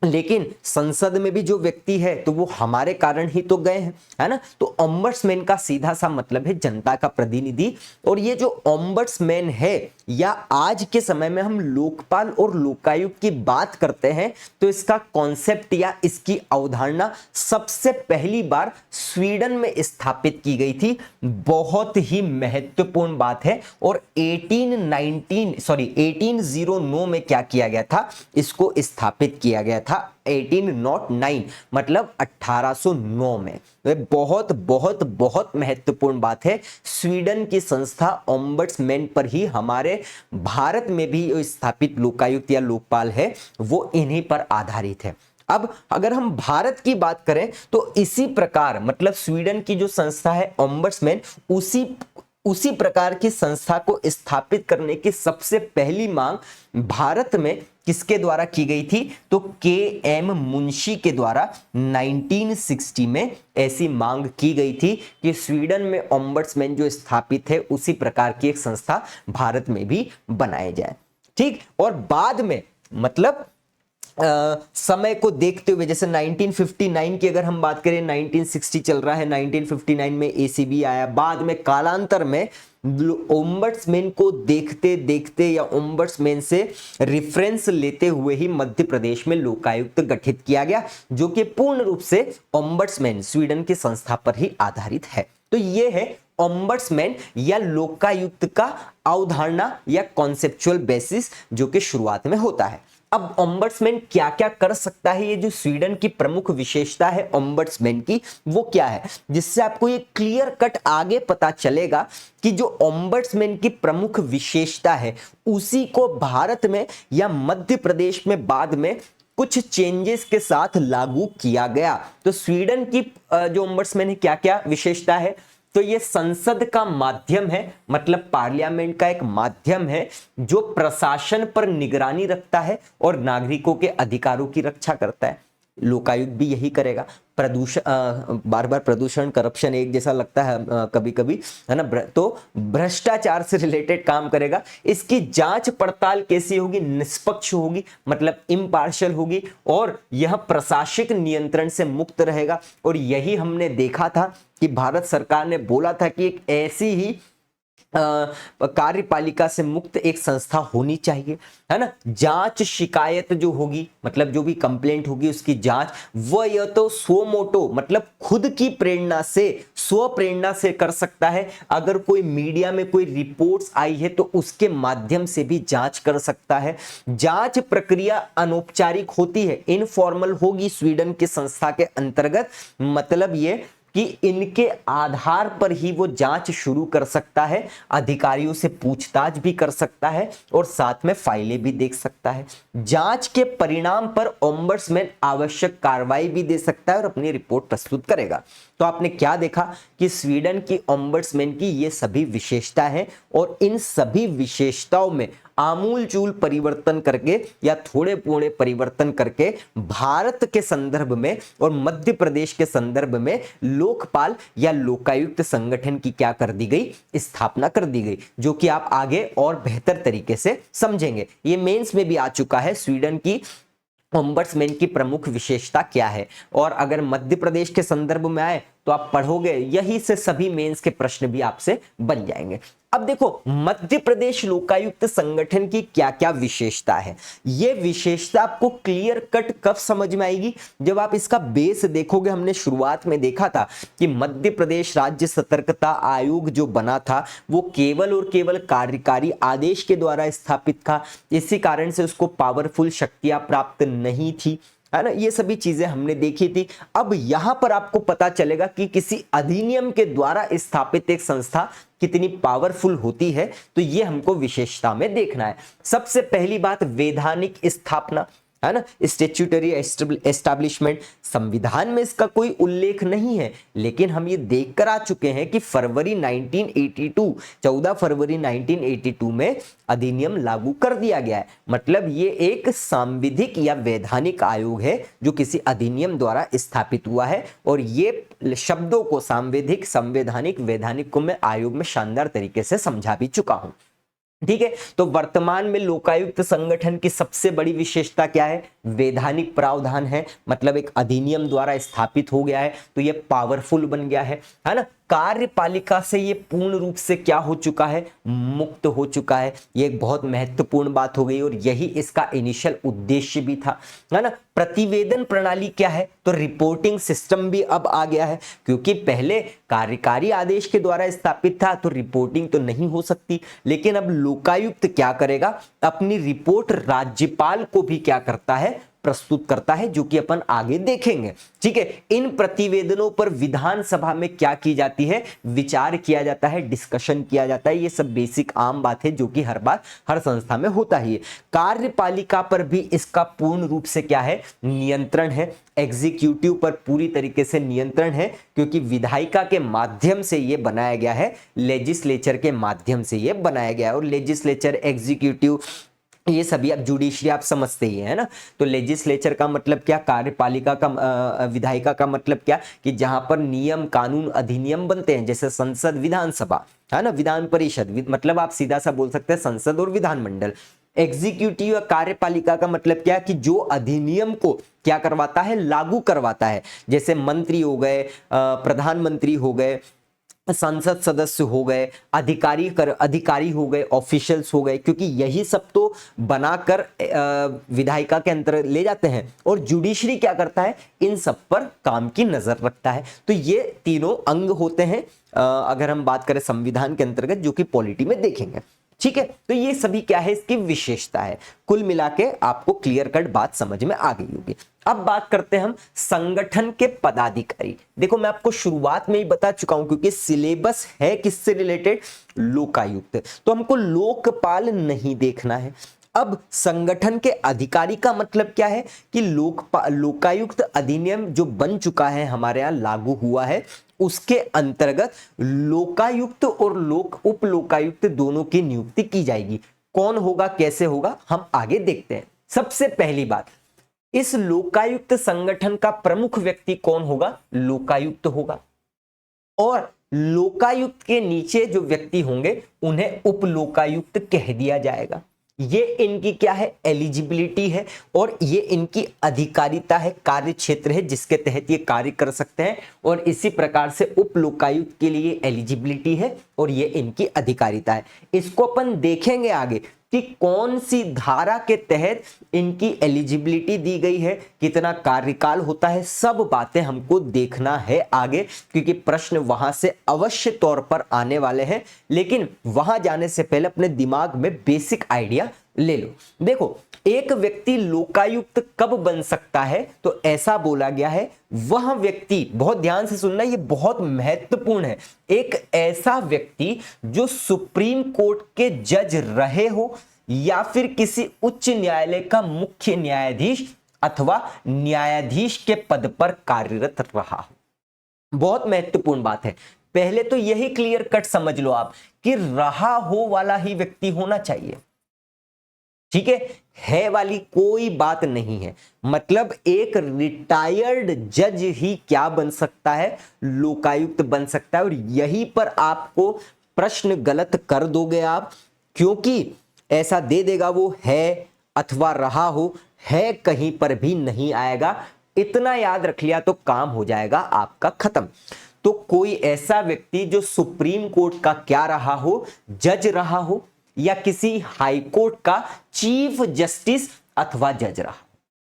लेकिन संसद में भी जो व्यक्ति है तो वो हमारे कारण ही तो गए हैं, है ना। तो ओम्बड्समैन का सीधा सा मतलब है जनता का प्रतिनिधि। और ये जो ओम्बड्समैन है, या आज के समय में हम लोकपाल और लोकायुक्त की बात करते हैं, तो इसका कॉन्सेप्ट या इसकी अवधारणा सबसे पहली बार स्वीडन में स्थापित की गई थी। बहुत ही महत्वपूर्ण बात है। और 1809 में क्या किया गया था, इसको स्थापित किया गया था 1809 मतलब 1809 में। बहुत बहुत बहुत महत्वपूर्ण बात है। स्वीडन की संस्था ओम्बड्समैन पर ही हमारे भारत में भी स्थापित लोकायुक्त या लोकपाल है, वो इन्हीं पर आधारित है। अब अगर हम भारत की बात करें तो इसी प्रकार, मतलब स्वीडन की जो संस्था है ओम्बड्समैन, उसी उसी प्रकार की संस्था को स्थापित करने की सबसे पहली मांग भारत में किसके द्वारा की गई थी? तो के एम मुंशी के द्वारा 1960 में ऐसी मांग की गई थी कि स्वीडन में ओम्बड्समैन जो स्थापित है उसी प्रकार की एक संस्था भारत में भी बनाई जाए। ठीक, और बाद में मतलब समय को देखते हुए, जैसे 1959 की अगर हम बात करें, 1960 चल रहा है, 1959 में एसीबी आया, बाद में कालांतर में ओम्बड्समैन को देखते देखते या ओम्बड्समैन से रेफरेंस लेते हुए ही मध्य प्रदेश में लोकायुक्त गठित किया गया, जो कि पूर्ण रूप से ओम्बड्समैन स्वीडन की संस्था पर ही आधारित है। तो ये है ओम्बड्समैन या लोकायुक्त का अवधारणा या कॉन्सेप्चुअल बेसिस जो कि शुरुआत में होता है। अब ओम्बड्समैन क्या क्या कर सकता है, ये जो स्वीडन की प्रमुख विशेषता है ओम्बड्समैन की वो क्या है, जिससे आपको ये क्लियर कट आगे पता चलेगा कि जो ओम्बड्समैन की प्रमुख विशेषता है उसी को भारत में या मध्य प्रदेश में बाद में कुछ चेंजेस के साथ लागू किया गया। तो स्वीडन की जो ओम्बड्समैन है क्या क्या विशेषता है, तो ये संसद का माध्यम है, मतलब पार्लियामेंट का एक माध्यम है जो प्रशासन पर निगरानी रखता है और नागरिकों के अधिकारों की रक्षा करता है। लोकायुक्त भी यही करेगा। प्रदूषण, बार बार प्रदूषण करप्शन एक जैसा लगता है कभी कभी, है ना, तो भ्रष्टाचार से रिलेटेड काम करेगा। इसकी जांच पड़ताल कैसी होगी? निष्पक्ष होगी, मतलब इम्पार्शियल होगी, और यह प्रशासनिक नियंत्रण से मुक्त रहेगा। और यही हमने देखा था कि भारत सरकार ने बोला था कि एक ऐसी ही कार्यपालिका से मुक्त एक संस्था होनी चाहिए, है ना। जांच शिकायत जो होगी, मतलब जो भी कंप्लेंट होगी उसकी जांच वह या तो स्वमोटो मतलब खुद की प्रेरणा से, स्व प्रेरणा से कर सकता है। अगर कोई मीडिया में कोई रिपोर्ट्स आई है तो उसके माध्यम से भी जांच कर सकता है। जांच प्रक्रिया अनौपचारिक होती है, इनफॉर्मल होगी स्वीडन की संस्था के अंतर्गत। मतलब ये कि इनके आधार पर ही वो जांच शुरू कर सकता है, अधिकारियों से पूछताछ भी कर सकता है और साथ में फाइलें भी देख सकता है। जांच के परिणाम पर ओम्बड्समैन आवश्यक कार्रवाई भी दे सकता है और अपनी रिपोर्ट प्रस्तुत करेगा। तो आपने क्या देखा कि स्वीडन की ओम्बड्समैन की ये सभी विशेषता है, और इन सभी विशेषताओं में आमूलचूल परिवर्तन करके या थोड़े थोड़े परिवर्तन करके भारत के संदर्भ में और मध्य प्रदेश के संदर्भ में लोकपाल या लोकायुक्त संगठन की क्या कर दी गई? स्थापना कर दी गई, जो कि आप आगे और बेहतर तरीके से समझेंगे। ये मेंस में भी आ चुका है, स्वीडन की ओम्बड्समैन की प्रमुख विशेषता क्या है। और अगर मध्य प्रदेश के संदर्भ में आए तो आप पढ़ोगे, यही से सभी मेंस के प्रश्न भी आपसे बन जाएंगे। अब देखो मध्य प्रदेश लोकायुक्त संगठन की क्या क्या विशेषता है। ये विशेषता आपको क्लियर कट कब समझ में आएगी? जब आप इसका बेस देखोगे। हमने शुरुआत में देखा था कि मध्य प्रदेश राज्य सतर्कता आयोग जो बना था वो केवल और केवल कार्यकारी आदेश के द्वारा स्थापित था। इसी कारण से उसको पावरफुल शक्तियां प्राप्त नहीं थी, है ना। ये सभी चीजें हमने देखी थी। अब यहां पर आपको पता चलेगा कि किसी अधिनियम के द्वारा स्थापित एक संस्था कितनी पावरफुल होती है। तो ये हमको विशेषता में देखना है। सबसे पहली बात, वैधानिक स्थापना, है ना, स्टैट्यूटरी एस्टैब्लिशमेंट। संविधान में इसका कोई उल्लेख नहीं है, लेकिन हम ये देखकर आ चुके हैं कि फरवरी 1982, 14 फरवरी 1982 में अधिनियम लागू कर दिया गया है। मतलब ये एक सांविधिक या वैधानिक आयोग है जो किसी अधिनियम द्वारा स्थापित हुआ है। और ये शब्दों को सांविधिक, संवैधानिक, वैधानिक को मैं आयोग में शानदार तरीके से समझा भी चुका हूं। ठीक है, तो वर्तमान में लोकायुक्त संगठन की सबसे बड़ी विशेषता क्या है? वैधानिक प्रावधान है, मतलब एक अधिनियम द्वारा स्थापित हो गया है तो ये पावरफुल बन गया है ना। कार्यपालिका से ये पूर्ण रूप से क्या हो चुका है? मुक्त हो चुका है। ये एक बहुत महत्वपूर्ण बात हो गई और यही इसका इनिशियल उद्देश्य भी था, है ना। प्रतिवेदन प्रणाली क्या है? तो रिपोर्टिंग सिस्टम भी अब आ गया है, क्योंकि पहले कार्यकारी आदेश के द्वारा स्थापित था तो रिपोर्टिंग तो नहीं हो सकती, लेकिन अब लोकायुक्त क्या करेगा? अपनी रिपोर्ट राज्यपाल को भी क्या करता है? प्रस्तुत करता है, जो कि अपन आगे देखेंगे। ठीक है, इन प्रतिवेदनों पर विधानसभा में क्या की जाती है, विचार किया जाता है, डिस्कशन किया जाता है। ये सब बेसिक आम बात है जो कि हर बार हर संस्था में होता ही है। कार्यपालिका पर भी इसका पूर्ण रूप से क्या है, नियंत्रण है। एग्जीक्यूटिव पर पूरी तरीके से नियंत्रण है, क्योंकि विधायिका के माध्यम से ये बनाया गया है, लेजिस्लेचर के माध्यम से ये बनाया गया है। और लेजिस्लेचर, एग्जीक्यूटिव, ये सभी आप जुडिशरी आप समझते ही है ना। तो लेजिस्लेचर का मतलब क्या, कार्यपालिका का, विधायिका का मतलब क्या, कि जहां पर नियम, कानून, अधिनियम बनते हैं, जैसे संसद, विधानसभा है ना, विधान परिषद, मतलब आप सीधा सा बोल सकते हैं संसद और विधानमंडल। एग्जीक्यूटिव या कार्यपालिका का मतलब क्या, कि जो अधिनियम को क्या करवाता है, लागू करवाता है, जैसे मंत्री हो गए, प्रधानमंत्री हो गए, संसद सदस्य हो गए, अधिकारी हो गए, ऑफिशियल्स हो गए, क्योंकि यही सब तो बनाकर विधायिका के अंतर ले जाते हैं। और जुडिशरी क्या करता है, इन सब पर काम की नजर रखता है। तो ये तीनों अंग होते हैं अगर हम बात करें संविधान के अंतर्गत, जो कि पॉलिटी में देखेंगे। ठीक है, तो ये सभी क्या है, इसकी विशेषता है। कुल मिला के आपको क्लियर कट बात समझ में आ गई होगी। अब बात करते हैं हम संगठन के पदाधिकारी। देखो मैं आपको शुरुआत में ही बता चुका हूं, क्योंकि सिलेबस है किससे रिलेटेड, लोकायुक्त, तो हमको लोकपाल नहीं देखना है। अब संगठन के अधिकारी का मतलब क्या है, कि लोकायुक्त अधिनियम जो बन चुका है, हमारे यहाँ लागू हुआ है, उसके अंतर्गत लोकायुक्त और उप लोकायुक्त दोनों की नियुक्ति की जाएगी। कौन होगा, कैसे होगा, हम आगे देखते हैं। सबसे पहली बात, इस लोकायुक्त संगठन का प्रमुख व्यक्ति कौन होगा, लोकायुक्त होगा। और लोकायुक्त के नीचे जो व्यक्ति होंगे उन्हें उप लोकायुक्त कह दिया जाएगा। ये इनकी क्या है, एलिजिबिलिटी है, और ये इनकी अधिकारिता है, कार्य क्षेत्र है जिसके तहत ये कार्य कर सकते हैं। और इसी प्रकार से उप लोकायुक्त के लिए एलिजिबिलिटी है और ये इनकी अधिकारिता है। इसको अपन देखेंगे आगे कि कौन सी धारा के तहत इनकी एलिजिबिलिटी दी गई है, कितना कार्यकाल होता है, सब बातें हमको देखना है आगे, क्योंकि प्रश्न वहां से अवश्य तौर पर आने वाले हैं। लेकिन वहां जाने से पहले अपने दिमाग में बेसिक आइडिया ले लो। देखो, एक व्यक्ति लोकायुक्त कब बन सकता है, तो ऐसा बोला गया है, वह व्यक्ति, बहुत ध्यान से सुनना, ये बहुत महत्वपूर्ण है, एक ऐसा व्यक्ति जो सुप्रीम कोर्ट के जज रहे हो, या फिर किसी उच्च न्यायालय का मुख्य न्यायाधीश अथवा न्यायाधीश के पद पर कार्यरत रहा हो। बहुत महत्वपूर्ण बात है। पहले तो यही क्लियर कट समझ लो आप, कि रहा हो वाला ही व्यक्ति होना चाहिए। ठीक है वाली कोई बात नहीं है। मतलब एक रिटायर्ड जज ही क्या बन सकता है, लोकायुक्त बन सकता है। और यहीं पर आपको प्रश्न गलत कर दोगे आप, क्योंकि ऐसा दे देगा वो है अथवा रहा हो, है कहीं पर भी नहीं आएगा। इतना याद रख लिया तो काम हो जाएगा आपका खत्म। तो कोई ऐसा व्यक्ति जो सुप्रीम कोर्ट का क्या रहा हो, जज रहा हो, या किसी हाई कोर्ट का चीफ जस्टिस अथवा जज रहा,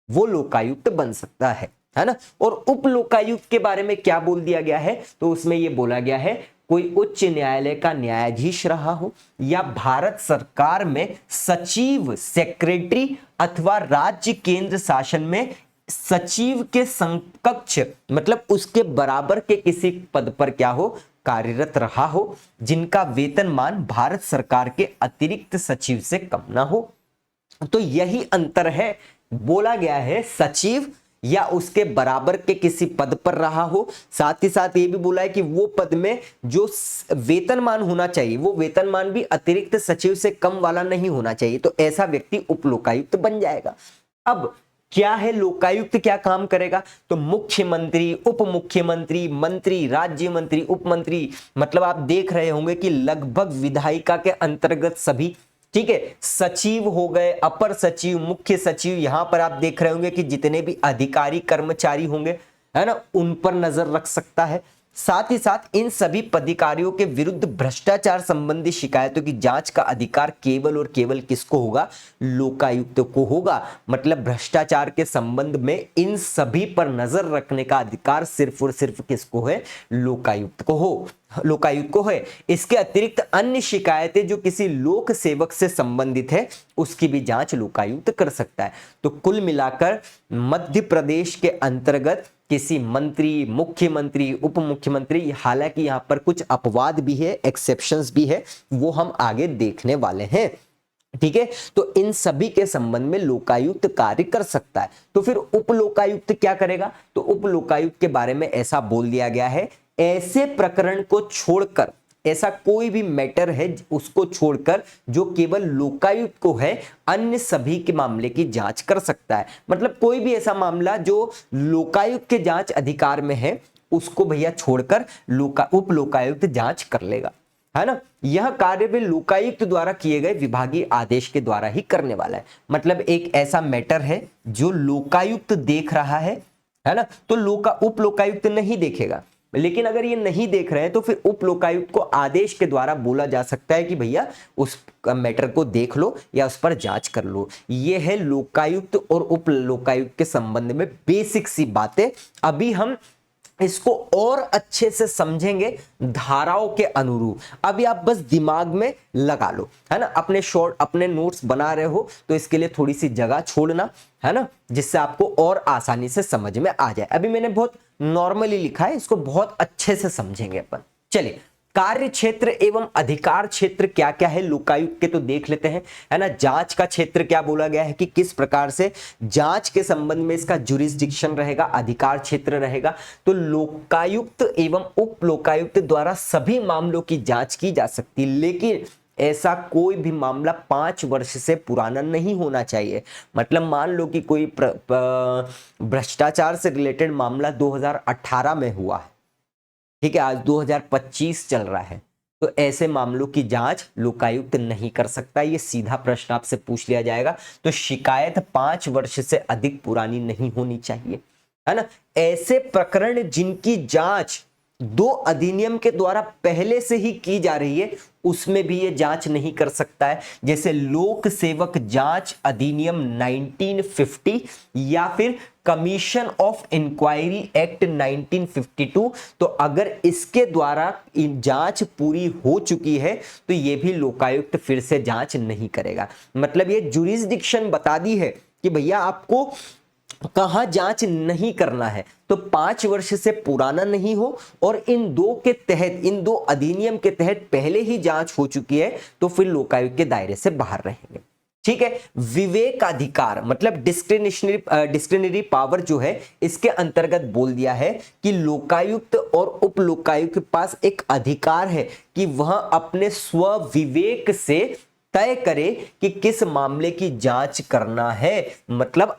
वो लोकायुक्त बन सकता है ना। और उप लोकायुक्त के बारे में क्या बोल दिया गया है, तो उसमें ये बोला गया है, कोई उच्च न्यायालय का न्यायाधीश रहा हो, या भारत सरकार में सचिव, सेक्रेटरी अथवा राज्य केंद्र शासन में सचिव के समकक्ष, मतलब उसके बराबर के किसी पद पर क्या हो, कार्यरत रहा हो, जिनका वेतनमान भारत सरकार के अतिरिक्त सचिव से कम ना हो। तो यही अंतर है। बोला गया है सचिव या उसके बराबर के किसी पद पर रहा हो, साथ ही साथ ये भी बोला है कि वो पद में जो वेतनमान होना चाहिए, वो वेतनमान भी अतिरिक्त सचिव से कम वाला नहीं होना चाहिए। तो ऐसा व्यक्ति उप लोकायुक्त बन जाएगा। अब क्या है लोकायुक्त, क्या काम करेगा, तो मुख्यमंत्री, उप मुख्यमंत्री, मंत्री, राज्य मंत्री, उप मंत्री, मतलब आप देख रहे होंगे कि लगभग विधायिका के अंतर्गत सभी, ठीक है, सचिव हो गए, अपर सचिव, मुख्य सचिव, यहां पर आप देख रहे होंगे कि जितने भी अधिकारी कर्मचारी होंगे, है ना, उन पर नजर रख सकता है। साथ ही साथ इन सभी पदाधिकारियों के विरुद्ध भ्रष्टाचार संबंधी शिकायतों की जांच का अधिकार केवल और केवल किसको होगा? लोकायुक्त को होगा। मतलब भ्रष्टाचार के संबंध में इन सभी पर नजर रखने का अधिकार सिर्फ और सिर्फ किसको है? लोकायुक्त को है। इसके अतिरिक्त अन्य शिकायतें जो किसी लोक सेवक से संबंधित है उसकी भी जांच लोकायुक्त कर सकता है। तो कुल मिलाकर मध्य प्रदेश के अंतर्गत किसी मंत्री, मुख्यमंत्री, उप मुख्यमंत्री, हालांकि यहां पर कुछ अपवाद भी है, एक्सेप्शंस भी है, वो हम आगे देखने वाले हैं। ठीक है, तो इन सभी के संबंध में लोकायुक्त कार्य कर सकता है। तो फिर उप लोकायुक्त क्या करेगा? तो उप लोकायुक्त के बारे में ऐसा बोल दिया गया है, ऐसे प्रकरण को छोड़कर, ऐसा कोई भी मैटर है उसको छोड़कर जो केवल लोकायुक्त को है, अन्य सभी के मामले की जांच कर सकता है। मतलब कोई भी ऐसा मामला जो लोकायुक्त के जांच अधिकार में है उसको भैया छोड़कर उप लोकायुक्त जांच कर लेगा, है ना। यह कार्य भी लोकायुक्त द्वारा किए गए विभागीय आदेश के द्वारा ही करने वाला है। मतलब एक ऐसा मैटर है जो लोकायुक्त देख रहा है ना, तो उप लोकायुक्त नहीं देखेगा। लेकिन अगर ये नहीं देख रहे हैं तो फिर उप लोकायुक्त को आदेश के द्वारा बोला जा सकता है कि भैया उस मैटर को देख लो या उस पर जांच कर लो। ये है लोकायुक्त और उप लोकायुक्त के संबंध में बेसिक सी बातें। अभी हम इसको और अच्छे से समझेंगे धाराओं के अनुरूप। अभी आप बस दिमाग में लगा लो, है ना। अपने नोट्स बना रहे हो तो इसके लिए थोड़ी सी जगह छोड़ना, है ना, जिससे आपको और आसानी से समझ में आ जाए। अभी मैंने बहुत नॉर्मली लिखा है, इसको बहुत अच्छे से समझेंगे अपन। चलिए, कार्य क्षेत्र एवं अधिकार क्षेत्र क्या क्या है लोकायुक्त के, तो देख लेते हैं, है ना। जांच का क्षेत्र क्या बोला गया है कि किस प्रकार से जांच के संबंध में इसका जुरिस्डिक्शन रहेगा, अधिकार क्षेत्र रहेगा। तो लोकायुक्त एवं उप लोकायुक्त द्वारा सभी मामलों की जांच की जा सकती है, लेकिन ऐसा कोई भी मामला 5 वर्ष से पुराना नहीं होना चाहिए। मतलब मान लो कि कोई भ्रष्टाचार से रिलेटेड मामला 2018 में हुआ है, ठीक है, आज 2025 चल रहा है, तो ऐसे मामलों की जांच लोकायुक्त नहीं कर सकता। ये सीधा प्रश्न आपसे पूछ लिया जाएगा। तो शिकायत 5 वर्ष से अधिक पुरानी नहीं होनी चाहिए, है ना। ऐसे प्रकरण जिनकी जांच 2 अधिनियम के द्वारा पहले से ही की जा रही है उसमें भी ये जांच नहीं कर सकता है। जैसे लोक सेवक जांच अधिनियम 1950 या फिर कमीशन ऑफ इंक्वायरी एक्ट 1952। तो अगर इसके द्वारा जांच पूरी हो चुकी है तो ये भी लोकायुक्त फिर से जांच नहीं करेगा। मतलब ये जुरिस्डिक्शन बता दी है कि भैया आपको कहां जांच नहीं करना है। तो 5 वर्ष से पुराना नहीं हो और इन दो अधिनियम के तहत पहले ही जांच हो चुकी है तो फिर लोकायुक्त के दायरे से बाहर रहेंगे। ठीक है, विवेकाधिकार मतलब डिस्क्रिशनरी पावर जो है, इसके अंतर्गत बोल दिया है कि लोकायुक्त और उप लोकायुक्त के पास एक अधिकार है कि वह अपने स्व विवेक से तय करे कि किस मामले की जांच करना है। मतलब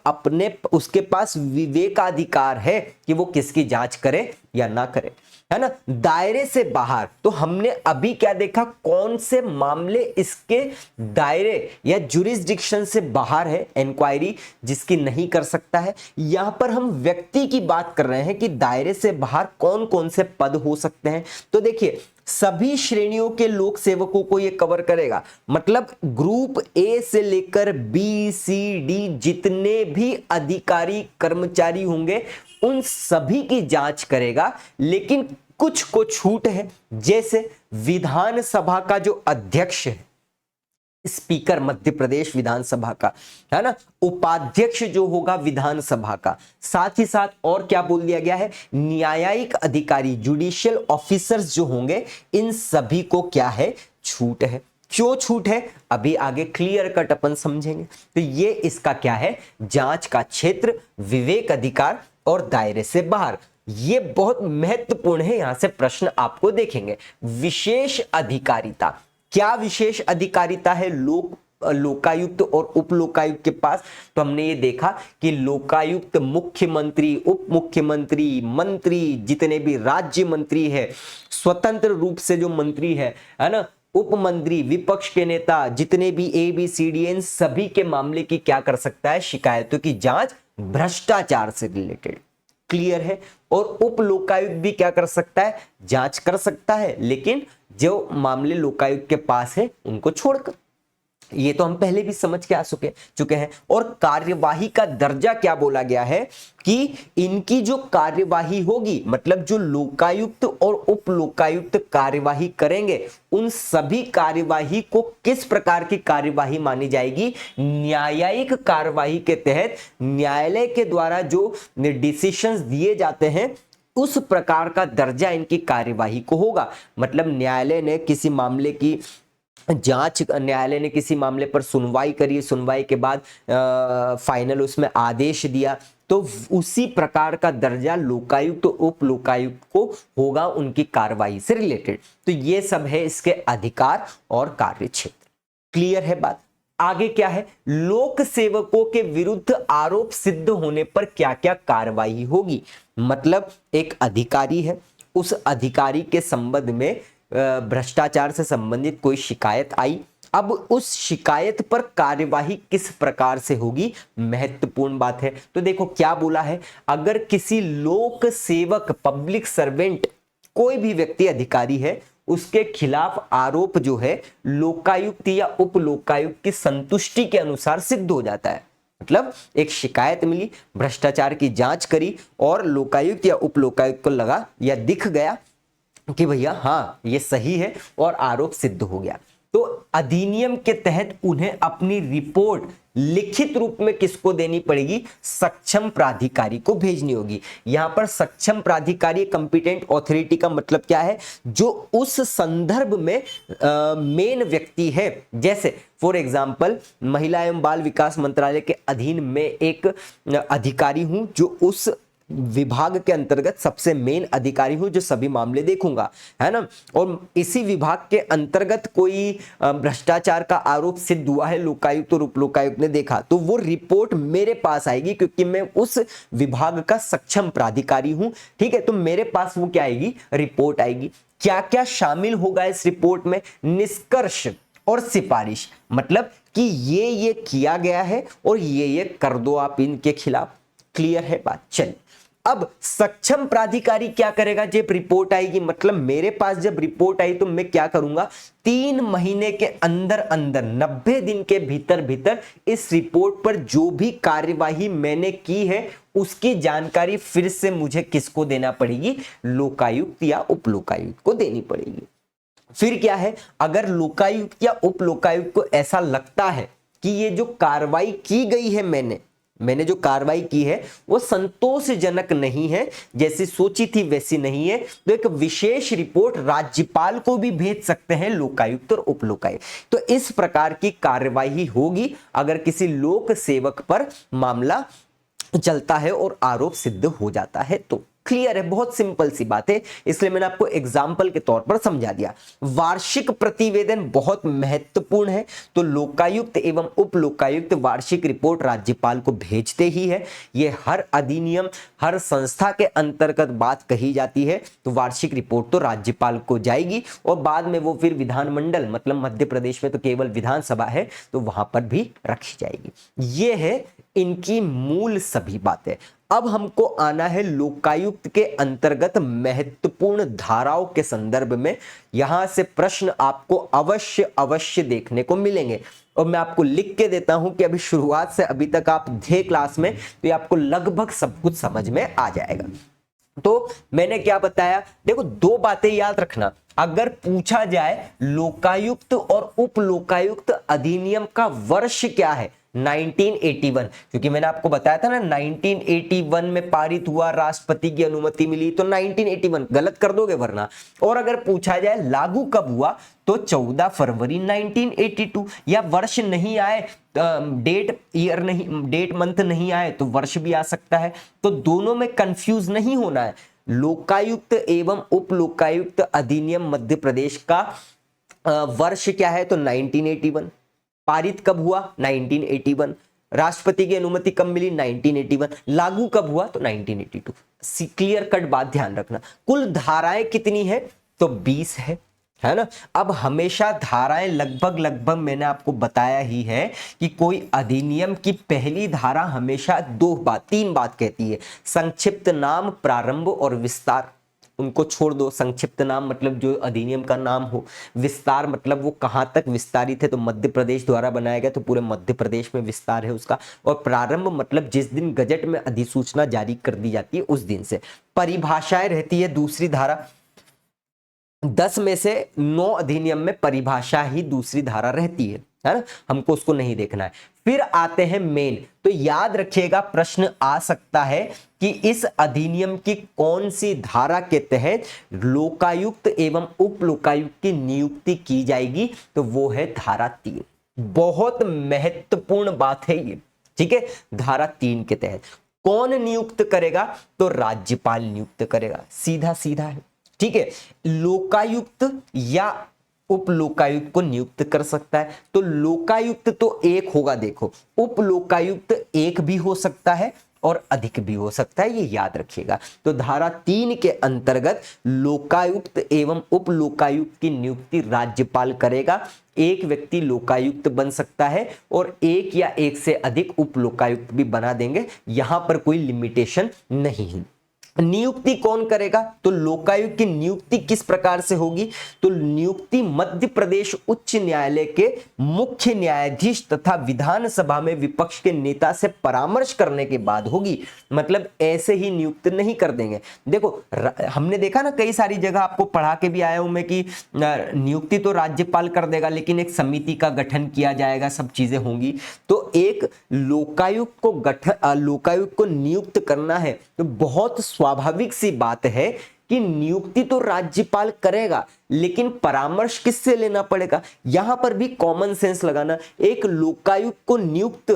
उसके पास विवेकाधिकार है कि वो किसकी जांच करे या ना करे, है ना। दायरे से बाहर, तो हमने अभी क्या देखा, कौन से मामले इसके दायरे या जुरिस्डिक्शन से बाहर है, इंक्वायरी जिसकी नहीं कर सकता है। यहां पर हम व्यक्ति की बात कर रहे हैं कि दायरे से बाहर कौन कौन से पद हो सकते हैं। तो देखिए, सभी श्रेणियों के लोक सेवकों को यह कवर करेगा। मतलब ग्रुप ए से लेकर बी सी डी जितने भी अधिकारी कर्मचारी होंगे उन सभी की जांच करेगा। लेकिन कुछ को छूट है, जैसे विधानसभा का जो अध्यक्ष है, स्पीकर मध्य प्रदेश विधानसभा का, है ना, उपाध्यक्ष जो होगा विधानसभा का, साथ ही साथ और क्या बोल दिया गया है, न्यायिक अधिकारी जुडिशियल ऑफिसर्स जो होंगे इन सभी को क्या है, छूट है। क्यों छूट है अभी आगे क्लियर कट अपन समझेंगे। तो ये इसका क्या है, जांच का क्षेत्र, विवेक अधिकार और दायरे से बाहर। ये बहुत महत्वपूर्ण है, यहां से प्रश्न आपको देखेंगे। विशेष अधिकारिता, क्या विशेष अधिकारिता है लोकायुक्त और उप लोकायुक्त के पास? तो हमने ये देखा कि लोकायुक्त मुख्यमंत्री, उप मुख्यमंत्री, मंत्री, जितने भी राज्य मंत्री है, स्वतंत्र रूप से जो मंत्री है ना, उप मंत्री, विपक्ष के नेता, जितने भी ABCD इन सभी के मामले की क्या कर सकता है, शिकायतों की जांच भ्रष्टाचार से रिलेटेड। क्लियर है। और उप लोकायुक्त भी क्या कर सकता है, जांच कर सकता है, लेकिन जो मामले लोकायुक्त के पास है उनको छोड़कर। ये तो हम पहले भी समझ के आ चुके हैं। और कार्यवाही का दर्जा क्या बोला गया है कि इनकी जो कार्यवाही होगी, मतलब जो लोकायुक्त और उप लोकायुक्त कार्यवाही करेंगे, उन सभी कार्यवाही को किस प्रकार की कार्यवाही मानी जाएगी, न्यायिक कार्यवाही के तहत न्यायालय के द्वारा जो डिसीजंस दिए जाते हैं उस प्रकार का दर्जा इनकी कार्यवाही को होगा। मतलब न्यायालय ने किसी मामले की जांच, न्यायालय ने किसी मामले पर सुनवाई करी, सुनवाई के बाद फाइनल उसमें आदेश दिया, तो उसी प्रकार का दर्जा लोकायुक्त तो उप लोकायुक्त को होगा उनकी कार्रवाई से रिलेटेड। तो ये सब है इसके अधिकार और कार्य क्षेत्र। क्लियर है बात। आगे क्या है, लोक सेवकों के विरुद्ध आरोप सिद्ध होने पर क्या क्या कार्रवाई होगी। मतलब एक अधिकारी है, उस अधिकारी के संबंध में भ्रष्टाचार से संबंधित कोई शिकायत आई, अब उस शिकायत पर कार्यवाही किस प्रकार से होगी, महत्वपूर्ण बात है। तो देखो क्या बोला है, अगर किसी लोक सेवक पब्लिक सर्वेंट कोई भी व्यक्ति अधिकारी है, उसके खिलाफ आरोप जो है लोकायुक्त या उप लोकायुक्त की संतुष्टि के अनुसार सिद्ध हो जाता है। मतलब एक शिकायत मिली, भ्रष्टाचार की जांच करी और लोकायुक्त या उप लोकायुक्त को लगा या दिख गया कि भैया हाँ ये सही है और आरोप सिद्ध हो गया, तो अधिनियम के तहत उन्हें अपनी रिपोर्ट लिखित रूप में किसको देनी पड़ेगी, सक्षम प्राधिकारी को भेजनी होगी। यहां पर सक्षम प्राधिकारी कॉम्पिटेंट ऑथोरिटी का मतलब क्या है, जो उस संदर्भ में मेन व्यक्ति है। जैसे फॉर एग्जांपल महिला एवं बाल विकास मंत्रालय के अधीन में एक अधिकारी हूं, जो उस विभाग के अंतर्गत सबसे मेन अधिकारी हूं, जो सभी मामले देखूंगा, है ना। और इसी विभाग के अंतर्गत कोई भ्रष्टाचार का आरोप सिद्ध हुआ है, लोकायुक्त और उप लोकायुक्त ने देखा, तो वो रिपोर्ट मेरे पास आएगी, क्योंकि मैं उस विभाग का सक्षम प्राधिकारी हूं। ठीक है, तो मेरे पास वो क्या आएगी, रिपोर्ट आएगी। क्या क्या शामिल होगा इस रिपोर्ट में, निष्कर्ष और सिफारिश, मतलब कि ये किया गया है और ये कर दो आप इनके खिलाफ। क्लियर है बात। चलिए, अब सक्षम प्राधिकारी क्या करेगा, जब रिपोर्ट आएगी, मतलब मेरे पास जब रिपोर्ट आई तो मैं क्या करूंगा, 3 महीने के अंदर अंदर 90 दिन के भीतर भीतर इस रिपोर्ट पर जो भी कार्यवाही मैंने की है उसकी जानकारी फिर से मुझे किसको देना पड़ेगी, लोकायुक्त या उप लोकायुक्त को देनी पड़ेगी। फिर क्या है, अगर लोकायुक्त या उप लोकायुक्त को ऐसा लगता है कि ये जो कार्रवाई की गई है, मैंने जो कार्रवाई की है वो संतोषजनक नहीं है, जैसी सोची थी वैसी नहीं है, तो एक विशेष रिपोर्ट राज्यपाल को भी भेज सकते हैं लोकायुक्त और उप लोकायुक्त। तो इस प्रकार की कार्यवाही होगी अगर किसी लोक सेवक पर मामला चलता है और आरोप सिद्ध हो जाता है तो। क्लियर है, बहुत सिंपल सी बात है, इसलिए मैंने आपको एग्जाम्पल के तौर पर समझा दिया। वार्षिक प्रतिवेदन बहुत महत्वपूर्ण है, तो लोकायुक्त एवं उप लोकायुक्त वार्षिक रिपोर्ट राज्यपाल को भेजते ही है। ये हर अधिनियम, हर संस्था के अंतर्गत बात कही जाती है, तो वार्षिक रिपोर्ट तो राज्यपाल को जाएगी और बाद में वो फिर विधानमंडल, मतलब मध्य प्रदेश में तो केवल विधानसभा है, तो वहां पर भी रखी जाएगी। ये है इनकी मूल सभी बातें। अब हमको आना है लोकायुक्त के अंतर्गत महत्वपूर्ण धाराओं के संदर्भ में। यहां से प्रश्न आपको अवश्य देखने को मिलेंगे और मैं आपको लिख के देता हूं कि अभी शुरुआत से अभी तक आप थे क्लास में, तो ये आपको लगभग सब कुछ समझ में आ जाएगा। तो मैंने क्या बताया, देखो 2 बातें याद रखना, अगर पूछा जाए लोकायुक्त और उप लोकायुक्त अधिनियम का वर्ष क्या है, 1981, क्योंकि मैंने आपको बताया था ना 1981 में पारित हुआ, राष्ट्रपति की अनुमति मिली, तो 1981 गलत कर दोगे वरना। और अगर पूछा जाए लागू कब हुआ तो 14 फरवरी 1982, या वर्ष नहीं आए, डेट ईयर नहीं, डेट मंथ नहीं आए तो वर्ष भी आ सकता है, तो दोनों में कंफ्यूज नहीं होना है। लोकायुक्त एवं उप लोकायुक्त अधिनियम मध्य प्रदेश का वर्ष क्या है तो 1981, पारित कब हुआ 1981, राष्ट्रपति की अनुमति कब मिली 1981, लागू कब हुआ तो 1982। क्लियर कट बात ध्यान रखना। कुल धाराएं कितनी है तो 20 है, है ना। अब हमेशा धाराएं लगभग लगभग मैंने आपको बताया ही है कि कोई अधिनियम की पहली धारा हमेशा तीन बात कहती है, संक्षिप्त नाम, प्रारंभ और विस्तार। उनको छोड़ दो, संक्षिप्त नाम मतलब जो अधिनियम का नाम हो, विस्तार मतलब वो कहां तक विस्तारित है, तो मध्य प्रदेश द्वारा बनाया गया तो पूरे मध्य प्रदेश में विस्तार है उसका, और प्रारंभ मतलब जिस दिन गजट में अधिसूचना जारी कर दी जाती है उस दिन से। परिभाषाएं रहती है दूसरी धारा, 10 में से 9 अधिनियम में परिभाषा ही दूसरी धारा रहती है ना, हमको उसको नहीं देखना है। फिर आते हैं मेन, तो याद रखिएगा प्रश्न आ सकता है कि इस अधिनियम की कौन सी धारा के तहत लोकायुक्त एवं उप लोकायुक्त की नियुक्ति की जाएगी, तो वो है धारा 3। बहुत महत्वपूर्ण बात है ये, ठीक है। धारा 3 के तहत कौन नियुक्त करेगा, तो राज्यपाल नियुक्त करेगा, सीधा सीधा है, ठीक है। लोकायुक्त या उप लोकायुक्त को नियुक्त कर सकता है, तो लोकायुक्त तो एक होगा, देखो उप लोकायुक्त एक भी हो सकता है और अधिक भी हो सकता है, ये याद रखिएगा। तो धारा 3 के अंतर्गत लोकायुक्त एवं उप लोकायुक्त की नियुक्ति राज्यपाल करेगा। एक व्यक्ति लोकायुक्त बन सकता है और एक या एक से अधिक उप लोकायुक्त भी बना देंगे, यहां पर कोई लिमिटेशन नहीं है। नियुक्ति कौन करेगा, तो लोकायुक्त की नियुक्ति किस प्रकार से होगी, तो नियुक्ति मध्य प्रदेश उच्च न्यायालय के मुख्य न्यायाधीश तथा विधानसभा में विपक्ष के नेता से परामर्श करने के बाद होगी। मतलब ऐसे ही नियुक्त नहीं कर देंगे। देखो हमने देखा ना, कई सारी जगह आपको पढ़ा के भी आया हूं मैं कि नियुक्ति तो राज्यपाल कर देगा लेकिन एक समिति का गठन किया जाएगा, सब चीजें होंगी। तो एक लोकायुक्त को नियुक्त करना है तो बहुत स्वाभाविक सी बात है कि नियुक्ति तो राज्यपाल करेगा, लेकिन परामर्श किससे लेना पड़ेगा, यहां पर भी कॉमन सेंस लगाना। एक लोकायुक्त को नियुक्त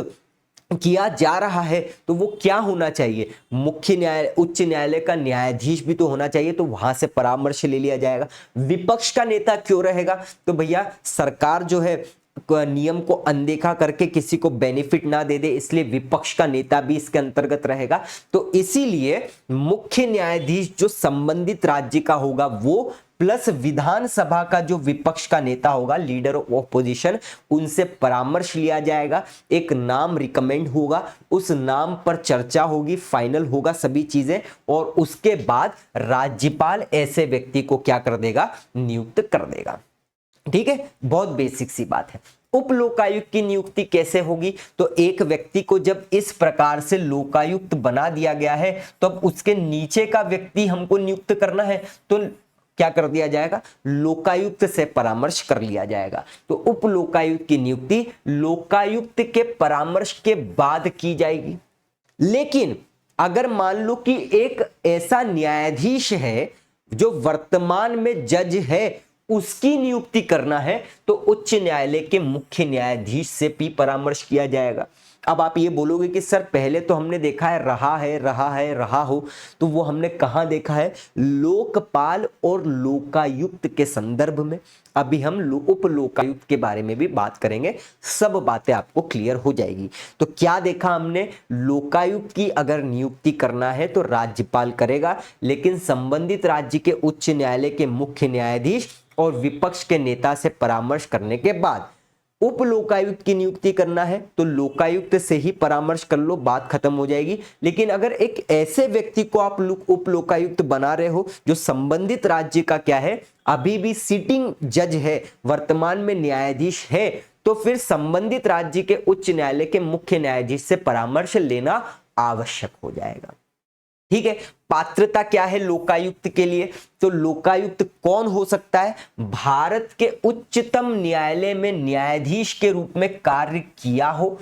किया जा रहा है तो वो क्या होना चाहिए, मुख्य न्यायालय उच्च न्यायालय का न्यायाधीश भी तो होना चाहिए, तो वहां से परामर्श ले लिया जाएगा। विपक्ष का नेता क्यों रहेगा, तो भैया सरकार जो है नियम को अनदेखा करके किसी को बेनिफिट ना दे दे, इसलिए विपक्ष का नेता भी इसके अंतर्गत रहेगा। तो इसीलिए मुख्य न्यायाधीश जो संबंधित राज्य का होगा वो प्लस विधानसभा का जो विपक्ष का नेता होगा, लीडर ऑफ ऑपोजिशन, उनसे परामर्श लिया जाएगा, एक नाम रिकमेंड होगा, उस नाम पर चर्चा होगी, फाइनल होगा सभी चीजें, और उसके बाद राज्यपाल ऐसे व्यक्ति को क्या कर देगा, नियुक्त कर देगा। ठीक है, बहुत बेसिक सी बात है। उप लोकायुक्त की नियुक्ति कैसे होगी, तो एक व्यक्ति को जब इस प्रकार से लोकायुक्त बना दिया गया है तो अब उसके नीचे का व्यक्ति हमको नियुक्त करना है, तो क्या कर दिया जाएगा, लोकायुक्त से परामर्श कर लिया जाएगा। तो उप लोकायुक्त की नियुक्ति लोकायुक्त के परामर्श के बाद की जाएगी। लेकिन अगर मान लो कि एक ऐसा न्यायाधीश है जो वर्तमान में जज है, उसकी नियुक्ति करना है, तो उच्च न्यायालय के मुख्य न्यायाधीश से भी परामर्श किया जाएगा। अब आप ये बोलोगे कि सर पहले तो हमने देखा है रहा हो, तो वो हमने कहां देखा है, लोकपाल और लोकायुक्त के संदर्भ में। अभी हम उप लोकायुक्त के बारे में भी बात करेंगे, सब बातें आपको क्लियर हो जाएगी। तो क्या देखा हमने, लोकायुक्त की अगर नियुक्ति करना है तो राज्यपाल करेगा, लेकिन संबंधित राज्य के उच्च न्यायालय के मुख्य न्यायाधीश और विपक्ष के नेता से परामर्श करने के बाद। उप लोकायुक्त की नियुक्ति करना है तो लोकायुक्त से ही परामर्श कर लो, बात खत्म हो जाएगी। लेकिन अगर एक ऐसे व्यक्ति को आप उप लोकायुक्त बना रहे हो जो संबंधित राज्य का क्या है, अभी भी सिटिंग जज है, वर्तमान में न्यायाधीश है, तो फिर संबंधित राज्य के उच्च न्यायालय के मुख्य न्यायाधीश से परामर्श लेना आवश्यक हो जाएगा। ठीक है, पात्रता क्या है लोकायुक्त के लिए, तो लोकायुक्त कौन हो सकता है, भारत के उच्चतम न्यायालय में न्यायाधीश के रूप में कार्य किया हो,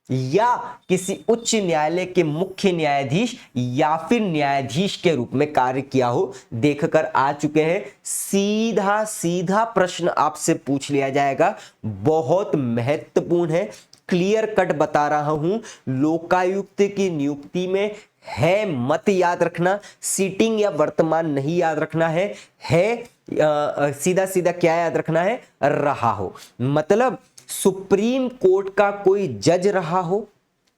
या किसी उच्च न्यायालय के मुख्य न्यायाधीश या फिर न्यायाधीश के रूप में कार्य किया हो। देखकर आ चुके हैं, सीधा सीधा प्रश्न आपसे पूछ लिया जाएगा, बहुत महत्वपूर्ण है, क्लियर कट बता रहा हूं। लोकायुक्त की नियुक्ति में है मत याद रखना, सीटिंग या वर्तमान नहीं याद रखना है सीधा सीधा क्या याद रखना है, रहा हो। मतलब सुप्रीम कोर्ट का कोई जज रहा हो,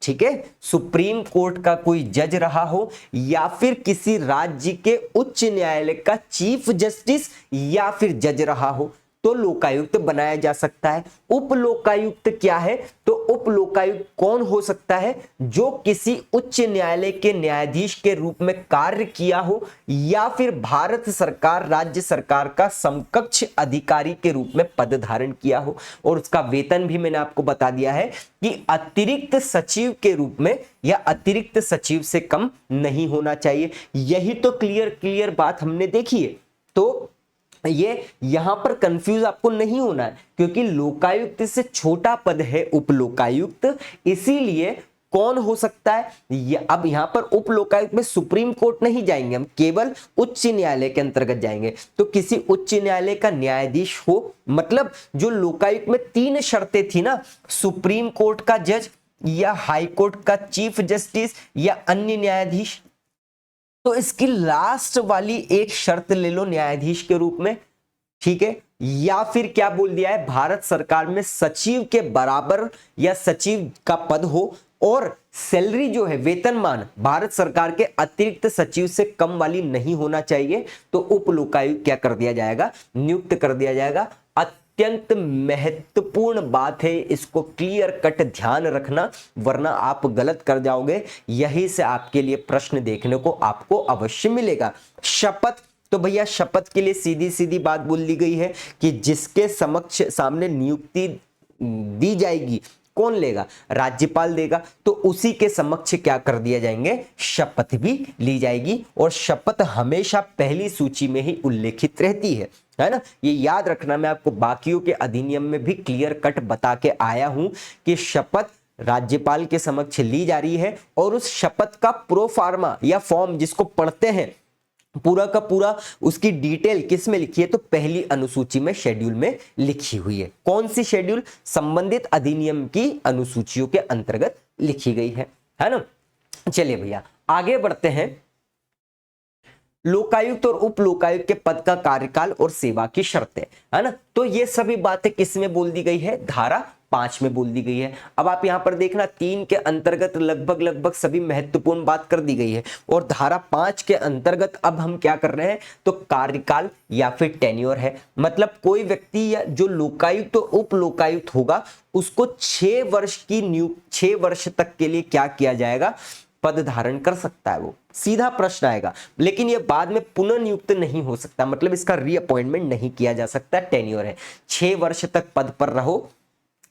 ठीक है, सुप्रीम कोर्ट का कोई जज रहा हो या फिर किसी राज्य के उच्च न्यायालय का चीफ जस्टिस या फिर जज रहा हो तो लोकायुक्त बनाया जा सकता है। उप लोकायुक्त क्या है? तो उप लोकायुक्त कौन हो सकता है? जो किसी उच्च न्यायालय के न्यायाधीश के रूप में कार्य किया हो या फिर भारत सरकार राज्य सरकार का समकक्ष अधिकारी के रूप में पद धारण किया हो, और उसका वेतन भी मैंने आपको बता दिया है कि अतिरिक्त सचिव के रूप में या अतिरिक्त सचिव से कम नहीं होना चाहिए। यही तो क्लियर बात हमने देखी है। तो ये यहां पर कंफ्यूज आपको नहीं होना है, क्योंकि लोकायुक्त से छोटा पद है उप लोकायुक्त, इसीलिए कौन हो सकता है? अब यहां पर उप लोकायुक्त में सुप्रीम कोर्ट नहीं जाएंगे, हम केवल उच्च न्यायालय के अंतर्गत जाएंगे। तो किसी उच्च न्यायालय का न्यायाधीश हो, मतलब जो लोकायुक्त में 3 शर्तें थी ना, सुप्रीम कोर्ट का जज या हाई कोर्ट का चीफ जस्टिस या अन्य न्यायाधीश, तो इसकी लास्ट वाली एक शर्त ले लो न्यायाधीश के रूप में, ठीक है। या फिर क्या बोल दिया है, भारत सरकार में सचिव के बराबर या सचिव का पद हो और सैलरी जो है वेतनमान भारत सरकार के अतिरिक्त सचिव से कम वाली नहीं होना चाहिए। तो उप लोकायुक्त क्या कर दिया जाएगा? नियुक्त कर दिया जाएगा। अत्यंत महत्वपूर्ण बात है, इसको क्लियर कट ध्यान रखना, वरना आप गलत कर जाओगे। यही से आपके लिए प्रश्न देखने को आपको अवश्य मिलेगा। शपथ, तो भैया शपथ के लिए सीधी सीधी बात बोल दी गई है कि जिसके समक्ष सामने नियुक्ति दी जाएगी, कौन लेगा? राज्यपाल देगा। तो उसी के समक्ष क्या कर दिया जाएंगे? शपथ भी ली जाएगी, और शपथ हमेशा पहली सूची में ही उल्लेखित रहती है ना। ये याद रखना, मैं आपको बाकियों के अधिनियम में भी क्लियर कट बता के आया हूं कि शपथ राज्यपाल के समक्ष ली जा रही है, और उस शपथ का प्रोफार्मा या फॉर्म जिसको पढ़ते हैं पूरा का पूरा, उसकी डिटेल किस में लिखी है? तो पहली अनुसूची में, शेड्यूल में लिखी हुई है। कौन सी शेड्यूल? संबंधित अधिनियम की अनुसूचियों के अंतर्गत लिखी गई है ना। चलिए भैया आगे बढ़ते हैं। लोकायुक्त और उप लोकायुक्त के पद का कार्यकाल और सेवा की शर्तें, है ना। तो ये सभी बातें किस में बोल दी गई है? धारा 5 में बोल दी गई है। अब आप यहां पर देखना 3 के अंतर्गत लगभग सभी महत्वपूर्ण बात कर दी गई है, और धारा 5 के अंतर्गत अब हम क्या कर रहे हैं? तो कार्यकाल या फिर टेन्योर है। मतलब कोई व्यक्ति या जो लोकायुक्त तो उप लोकायुक्त होगा उसको 6 वर्ष तक के लिए क्या किया जाएगा? पद धारण कर सकता है। वो सीधा प्रश्न आएगा, लेकिन ये बाद में पुनर्नियुक्त नहीं हो सकता, मतलब इसका रीअपॉइंटमेंट नहीं किया जा सकता। टेन्योर है, 6 वर्ष तक पद पर रहो,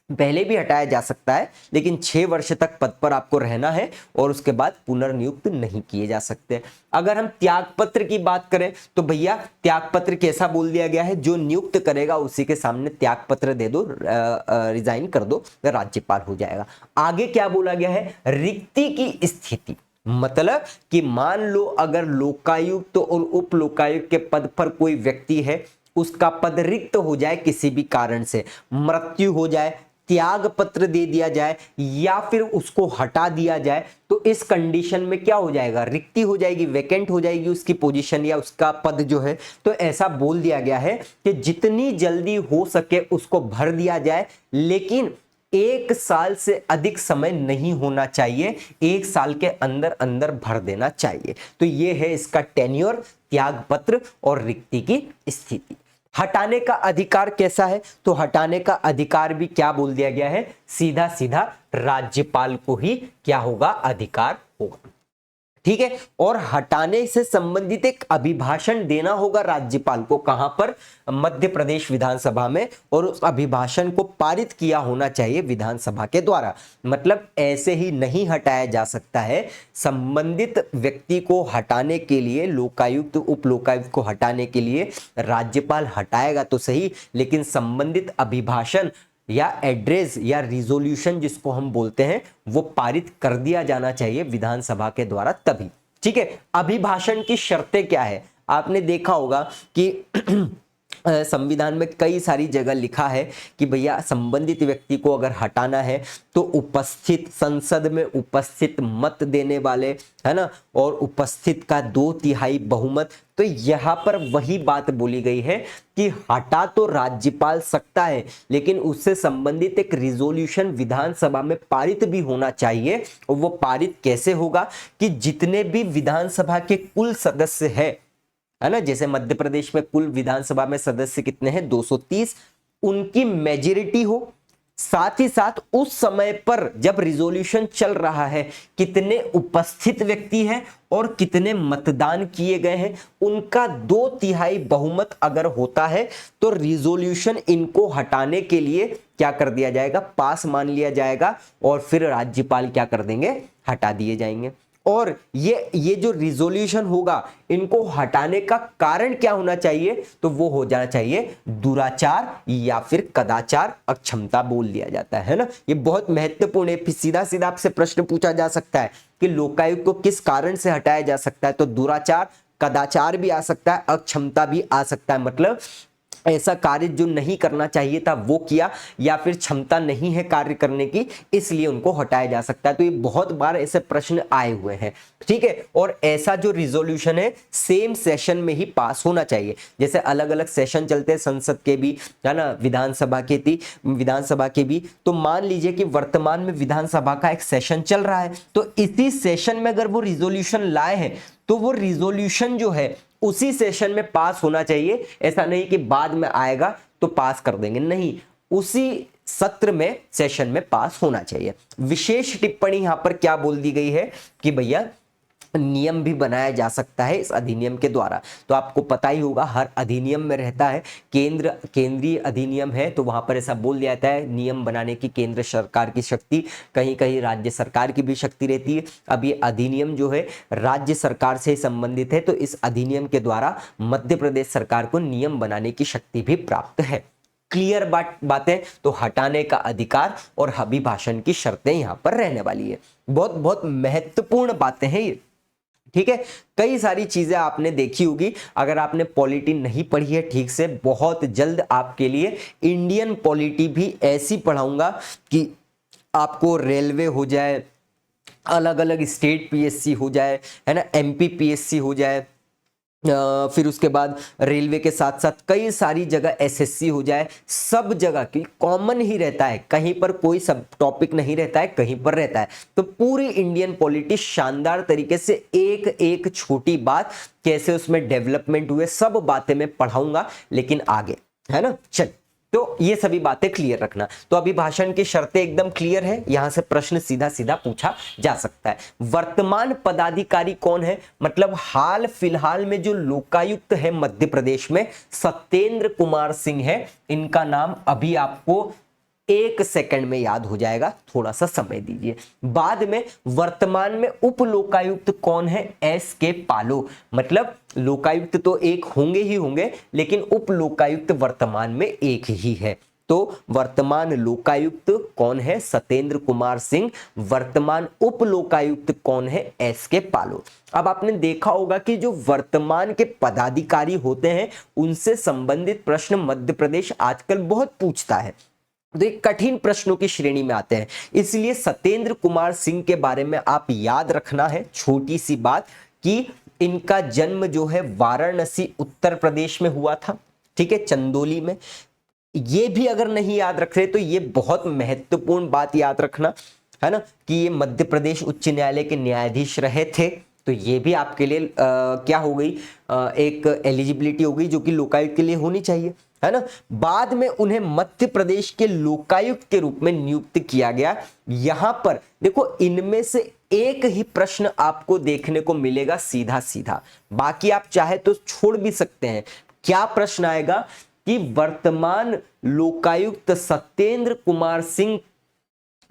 पहले भी हटाया जा सकता है, लेकिन 6 वर्ष तक पद पर आपको रहना है, और उसके बाद पुनर्नियुक्त नहीं किए जा सकते। अगर हम त्यागपत्र की बात करें तो भैया त्यागपत्र कैसा बोल दिया गया है? जो नियुक्त करेगा उसी के सामने त्यागपत्र दे दो, रिजाइन कर दो, राज्यपाल हो जाएगा। आगे क्या बोला गया है? रिक्ति की स्थिति, मतलब कि मान लो अगर लोकायुक्त और उप लोकायुक्त के पद पर कोई व्यक्ति है, उसका पद रिक्त हो जाए, किसी भी कारण से मृत्यु हो जाए, त्याग पत्र दे दिया जाए, या फिर उसको हटा दिया जाए, तो इस कंडीशन में क्या हो जाएगा? रिक्ति हो जाएगी, वैकेंट हो जाएगी उसकी पोजीशन या उसका पद जो है। तो ऐसा बोल दिया गया है कि जितनी जल्दी हो सके उसको भर दिया जाए, लेकिन 1 साल से अधिक समय नहीं होना चाहिए, 1 साल के अंदर अंदर भर देना चाहिए। तो ये है इसका टेन्योर, त्यागपत्र और रिक्ति की स्थिति। हटाने का अधिकार कैसा है? तो हटाने का अधिकार भी क्या बोल दिया गया है? सीधा सीधा राज्यपाल को ही क्या होगा? अधिकार होगा, ठीक है। और हटाने से संबंधित एक अभिभाषण देना होगा राज्यपाल को, कहां पर? मध्य प्रदेश विधानसभा में, और उस अभिभाषण को पारित किया होना चाहिए विधानसभा के द्वारा। मतलब ऐसे ही नहीं हटाया जा सकता है। संबंधित व्यक्ति को हटाने के लिए, लोकायुक्त उप लोकायुक्त को हटाने के लिए राज्यपाल हटाएगा तो सही, लेकिन संबंधित अभिभाषण या एड्रेस या रिजोल्यूशन जिसको हम बोलते हैं, वो पारित कर दिया जाना चाहिए विधानसभा के द्वारा, तभी, ठीक है। अभिभाषण की शर्तें क्या है? आपने देखा होगा कि संविधान में कई सारी जगह लिखा है कि भैया संबंधित व्यक्ति को अगर हटाना है तो उपस्थित, संसद में उपस्थित मत देने वाले, है ना, और उपस्थित का 2/3 बहुमत। तो यहाँ पर वही बात बोली गई है कि हटा तो राज्यपाल सकता है, लेकिन उससे संबंधित एक रिजोल्यूशन विधानसभा में पारित भी होना चाहिए। और वो पारित कैसे होगा कि जितने भी विधानसभा के कुल सदस्य है ना, जैसे मध्य प्रदेश में कुल विधानसभा में सदस्य कितने हैं, 230, उनकी मेजॉरिटी हो। साथ ही साथ उस समय पर जब रिजोल्यूशन चल रहा है कितने उपस्थित व्यक्ति हैं और कितने मतदान किए गए हैं, उनका 2/3 बहुमत अगर होता है तो रिजोल्यूशन इनको हटाने के लिए क्या कर दिया जाएगा, पास मान लिया जाएगा, और फिर राज्यपाल क्या कर देंगे, हटा दिए जाएंगे। और ये जो रिजोल्यूशन होगा, इनको हटाने का कारण क्या होना चाहिए, तो वो हो जाना चाहिए दुराचार या फिर कदाचार, अक्षमता बोल दिया जाता है ना। ये बहुत महत्वपूर्ण है, सीधा सीधा आपसे प्रश्न पूछा जा सकता है कि लोकायुक्त को किस कारण से हटाया जा सकता है, तो दुराचार, कदाचार भी आ सकता है, अक्षमता भी आ सकता है, मतलब ऐसा कार्य जो नहीं करना चाहिए था वो किया, या फिर क्षमता नहीं है कार्य करने की, इसलिए उनको हटाया जा सकता है। तो ये बहुत बार ऐसे प्रश्न आए हुए हैं, ठीक है। और ऐसा जो रिजोल्यूशन है सेम सेशन में ही पास होना चाहिए। जैसे अलग अलग सेशन चलते हैं संसद के भी, है ना, विधानसभा के भी। तो मान लीजिए कि वर्तमान में विधानसभा का एक सेशन चल रहा है, तो इसी सेशन में अगर वो रिजोल्यूशन लाए हैं तो वो रिजोल्यूशन जो है उसी सेशन में पास होना चाहिए। ऐसा नहीं कि बाद में आएगा तो पास कर देंगे, नहीं, उसी सत्र में, सेशन में पास होना चाहिए। विशेष टिप्पणी यहां पर क्या बोल दी गई है कि भैया नियम भी बनाया जा सकता है इस अधिनियम के द्वारा। तो आपको पता ही होगा हर अधिनियम में रहता है, केंद्रीय अधिनियम है तो वहां पर ऐसा बोल दिया जाता है नियम बनाने की केंद्र सरकार की शक्ति, कहीं कहीं राज्य सरकार की भी शक्ति रहती है। अब ये अधिनियम जो है राज्य सरकार से संबंधित है, तो इस अधिनियम के द्वारा मध्य प्रदेश सरकार को नियम बनाने की शक्ति भी प्राप्त है। क्लियर बातें, तो हटाने का अधिकार और अभिभाषण की शर्तें यहां पर रहने वाली है। बहुत बहुत महत्वपूर्ण बातें हैं ये, ठीक है। कई सारी चीजें आपने देखी होगी, अगर आपने पॉलिटी नहीं पढ़ी है ठीक से, बहुत जल्द आपके लिए इंडियन पॉलिटी भी ऐसी पढ़ाऊंगा कि आपको रेलवे हो जाए, अलग अलग स्टेट पीएससी हो जाए, है ना, एमपी पीएससी हो जाए, फिर उसके बाद रेलवे के साथ साथ कई सारी जगह एसएससी हो जाए, सब जगह की कॉमन ही रहता है, कहीं पर कोई सब टॉपिक नहीं रहता है, कहीं पर रहता है। तो पूरी इंडियन पॉलिटी शानदार तरीके से एक एक छोटी बात कैसे उसमें डेवलपमेंट हुए, सब बातें मैं पढ़ाऊंगा, लेकिन आगे, है ना। चल, तो ये सभी बातें क्लियर रखना। तो अभिभाषण की शर्तें एकदम क्लियर है, यहां से प्रश्न सीधा सीधा पूछा जा सकता है। वर्तमान पदाधिकारी कौन है, मतलब हाल फिलहाल में जो लोकायुक्त है मध्य प्रदेश में, सत्येंद्र कुमार सिंह है। इनका नाम अभी आपको 1 सेकंड में याद हो जाएगा, थोड़ा सा समय दीजिए। बाद में वर्तमान में उप लोकायुक्त कौन है, SK पालो, मतलब लोकायुक्त तो एक होंगे ही होंगे, लेकिन उप लोकायुक्त वर्तमान में एक ही है। तो वर्तमान लोकायुक्त कौन है, सत्येंद्र कुमार सिंह। वर्तमान उप लोकायुक्त कौन है, SK पालो। अब आपने देखा होगा कि जो वर्तमान के पदाधिकारी होते हैं उनसे संबंधित प्रश्न मध्य प्रदेश आजकल बहुत पूछता है, तो एक कठिन प्रश्नों की श्रेणी में आते हैं। इसलिए सत्येंद्र कुमार सिंह के बारे में आप याद रखना है छोटी सी बात कि इनका जन्म जो है वाराणसी उत्तर प्रदेश में हुआ था, ठीक है, चंदौली में। ये भी अगर नहीं याद रख रहे तो ये बहुत महत्वपूर्ण बात याद रखना, है ना, कि ये मध्य प्रदेश उच्च न्यायालय के न्यायाधीश रहे थे। तो ये भी आपके लिए क्या हो गई, एक एलिजिबिलिटी हो गई जो कि लोकायुक्त के लिए होनी चाहिए, है ना। बाद में उन्हें मध्य प्रदेश के लोकायुक्त के रूप में नियुक्त किया गया। यहां पर देखो, इनमें से एक ही प्रश्न आपको देखने को मिलेगा सीधा सीधा, बाकी आप चाहे तो छोड़ भी सकते हैं। क्या प्रश्न आएगा कि वर्तमान लोकायुक्त सत्येंद्र कुमार सिंह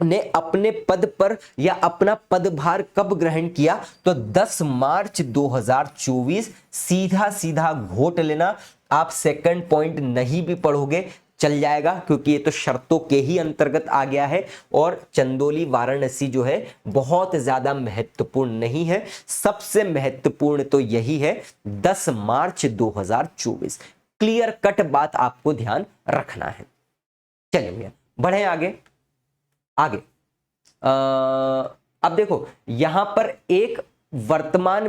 ने अपने पद पर या अपना पदभार कब ग्रहण किया, तो 10 मार्च 2024। सीधा सीधा घोट लेना, आप सेकंड पॉइंट नहीं भी पढ़ोगे चल जाएगा, क्योंकि ये तो शर्तों के ही अंतर्गत आ गया है। और चंदौली वाराणसी जो है बहुत ज्यादा महत्वपूर्ण नहीं है, सबसे महत्वपूर्ण तो यही है 10 मार्च 2024। क्लियर कट बात आपको ध्यान रखना है। चलिए भैया बढ़े आगे आगे। अब देखो यहां पर एक वर्तमान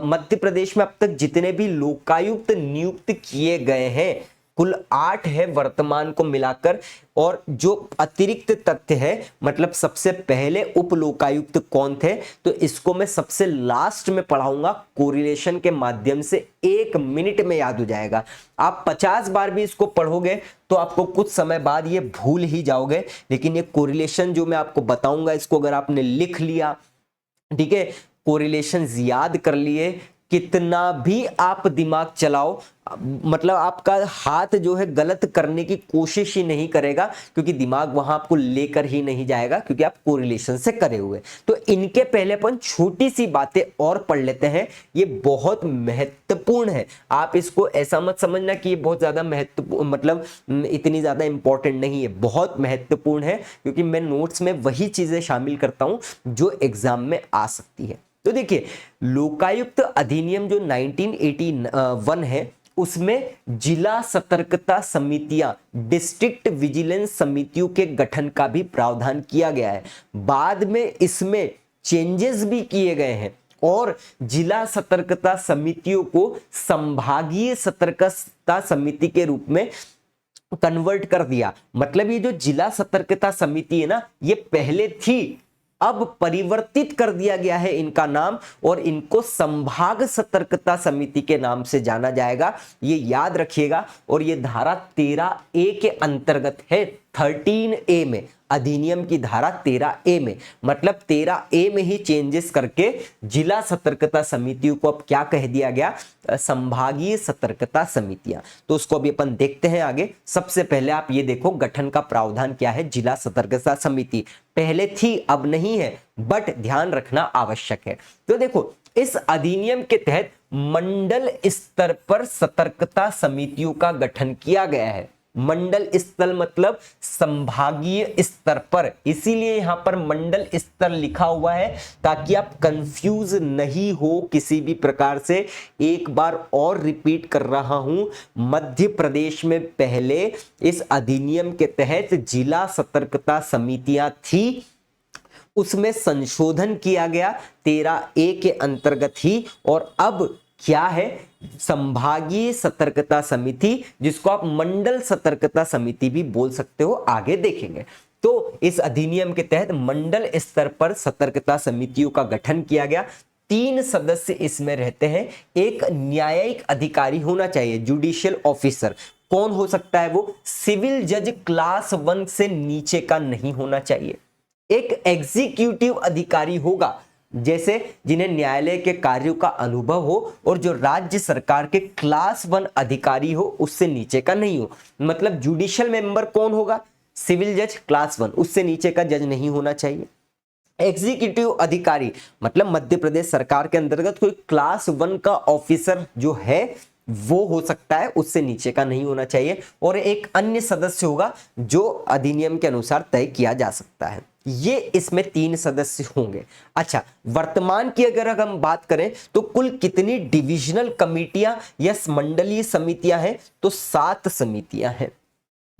मध्य प्रदेश में अब तक जितने भी लोकायुक्त नियुक्त किए गए हैं कुल 8 है वर्तमान को मिलाकर, और जो अतिरिक्त तथ्य है मतलब सबसे पहले उप लोकायुक्त कौन थे तो इसको मैं सबसे लास्ट में पढ़ाऊंगा कोरिलेशन के माध्यम से, 1 मिनट में याद हो जाएगा। आप 50 बार भी इसको पढ़ोगे तो आपको कुछ समय बाद ये भूल ही जाओगे, लेकिन ये कोरिलेशन जो मैं आपको बताऊंगा इसको अगर आपने लिख लिया, ठीक है, कोरिलेशन याद कर लिए, कितना भी आप दिमाग चलाओ मतलब आपका हाथ जो है गलत करने की कोशिश ही नहीं करेगा, क्योंकि दिमाग वहां आपको लेकर ही नहीं जाएगा क्योंकि आप कोरिलेशन से करे हुए। तो इनके पहले अपन छोटी सी बातें और पढ़ लेते हैं, ये बहुत महत्वपूर्ण है। आप इसको ऐसा मत समझना कि ये बहुत ज्यादा महत्वपूर्ण मतलब इतनी ज्यादा इंपॉर्टेंट नहीं है, बहुत महत्वपूर्ण है क्योंकि मैं नोट्स में वही चीजें शामिल करता हूं जो एग्जाम में आ सकती है। तो देखिए लोकायुक्त अधिनियम जो 1981 है उसमें जिला सतर्कता समितियां, डिस्ट्रिक्ट विजिलेंस समितियों के गठन का भी प्रावधान किया गया है। बाद में इसमें चेंजेस भी किए गए हैं और जिला सतर्कता समितियों को संभागीय सतर्कता समिति के रूप में कन्वर्ट कर दिया। मतलब ये जो जिला सतर्कता समिति है ना, ये पहले थी, अब परिवर्तित कर दिया गया है इनका नाम और इनको संभाग सतर्कता समिति के नाम से जाना जाएगा, ये याद रखिएगा। और ये धारा 13A के अंतर्गत है, 13A में, अधिनियम की धारा 13A में, मतलब 13A में ही चेंजेस करके जिला सतर्कता समितियों को अब क्या कह दिया गया, संभागीय सतर्कता समितियां। तो उसको अभी अपन देखते हैं आगे। सबसे पहले आप ये देखो गठन का प्रावधान क्या है, जिला सतर्कता समिति पहले थी अब नहीं है, बट ध्यान रखना आवश्यक है। तो देखो इस अधिनियम के तहत मंडल स्तर पर सतर्कता समितियों का गठन किया गया है। मंडल स्तर मतलब संभागीय स्तर पर, इसीलिए यहां पर मंडल स्तर लिखा हुआ है ताकि आप कंफ्यूज नहीं हो किसी भी प्रकार से। एक बार और रिपीट कर रहा हूं, मध्य प्रदेश में पहले इस अधिनियम के तहत जिला सतर्कता समितियां थी, उसमें संशोधन किया गया 13A के अंतर्गत ही, और अब क्या है, संभागीय सतर्कता समिति, जिसको आप मंडल सतर्कता समिति भी बोल सकते हो, आगे देखेंगे। तो इस अधिनियम के तहत मंडल स्तर पर सतर्कता समितियों का गठन किया गया। 3 सदस्य इसमें रहते हैं। एक न्यायिक अधिकारी होना चाहिए, जुडिशियल ऑफिसर। कौन हो सकता है वो, सिविल जज क्लास 1 से नीचे का नहीं होना चाहिए। एक एग्जीक्यूटिव अधिकारी होगा, जैसे जिन्हें न्यायालय के कार्यों का अनुभव हो और जो राज्य सरकार के क्लास 1 अधिकारी हो, उससे नीचे का नहीं हो। मतलब जुडिशियल मेंबर कौन होगा, सिविल जज क्लास 1, उससे नीचे का जज नहीं होना चाहिए। एग्जीक्यूटिव अधिकारी मतलब मध्य प्रदेश सरकार के अंतर्गत कोई क्लास 1 का ऑफिसर जो है वो हो सकता है, उससे नीचे का नहीं होना चाहिए। और एक अन्य सदस्य होगा जो अधिनियम के अनुसार तय किया जा सकता है। ये इसमें 3 सदस्य होंगे। अच्छा, वर्तमान की अगर हम बात करें तो कुल कितनी डिविजनल कमिटियां या मंडलीय समितियां हैं, तो 7 समितियां हैं।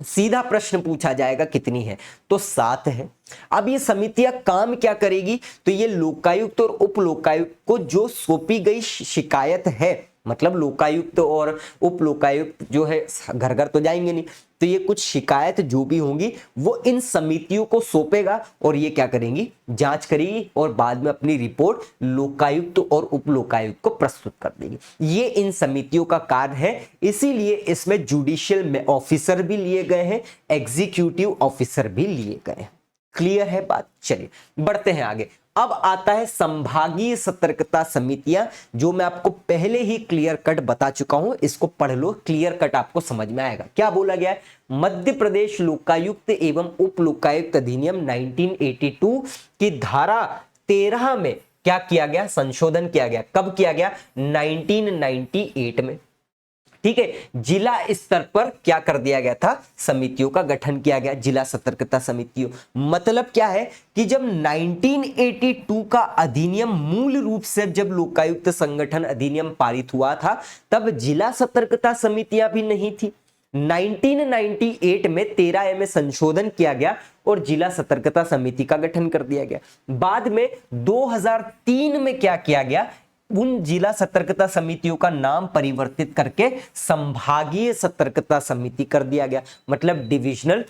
सीधा प्रश्न पूछा जाएगा कितनी है, तो 7 है। अब ये समितियां काम क्या करेगी, तो ये लोकायुक्त और उप लोकायुक्त को जो सौंपी गई शिकायत है, मतलब लोकायुक्त और उप लोकायुक्त जो है घर घर तो जाएंगे नहीं, तो ये कुछ शिकायत जो भी होंगी वो इन समितियों को सौंपेगा और ये क्या करेंगी, जांच करेगी और बाद में अपनी रिपोर्ट लोकायुक्त और उप लोकायुक्त को प्रस्तुत कर देगी। ये इन समितियों का कार्य है, इसीलिए इसमें जुडिशियल ऑफिसर भी लिए गए हैं, एग्जीक्यूटिव ऑफिसर भी लिए गए हैं। क्लियर है बात। चलिए बढ़ते हैं आगे। अब आता है संभागीय सतर्कता समितियां, जो मैं आपको पहले ही क्लियर कट बता चुका हूं, इसको पढ़ लो, क्लियर कट आपको समझ में आएगा। क्या बोला गया है, मध्य प्रदेश लोकायुक्त एवं उप लोकायुक्त अधिनियम 1982 की धारा 13 में क्या किया गया, संशोधन किया गया। कब किया गया, 1998 में। ठीक है। जिला स्तर पर क्या कर दिया गया था, समितियों का गठन किया गया, जिला सतर्कता समितियों। मतलब क्या है कि जब 1982 का अधिनियम मूल रूप से जब लोकायुक्त संगठन अधिनियम पारित हुआ था, तब जिला सतर्कता समितियां भी नहीं थी। 1998 में 13A में संशोधन किया गया और जिला सतर्कता समिति का गठन कर दिया गया। बाद में 2003 में क्या किया गया, उन जिला सतर्कता समितियों का नाम परिवर्तित करके संभागीय सतर्कता समिति कर दिया गया। मतलब डिविजनल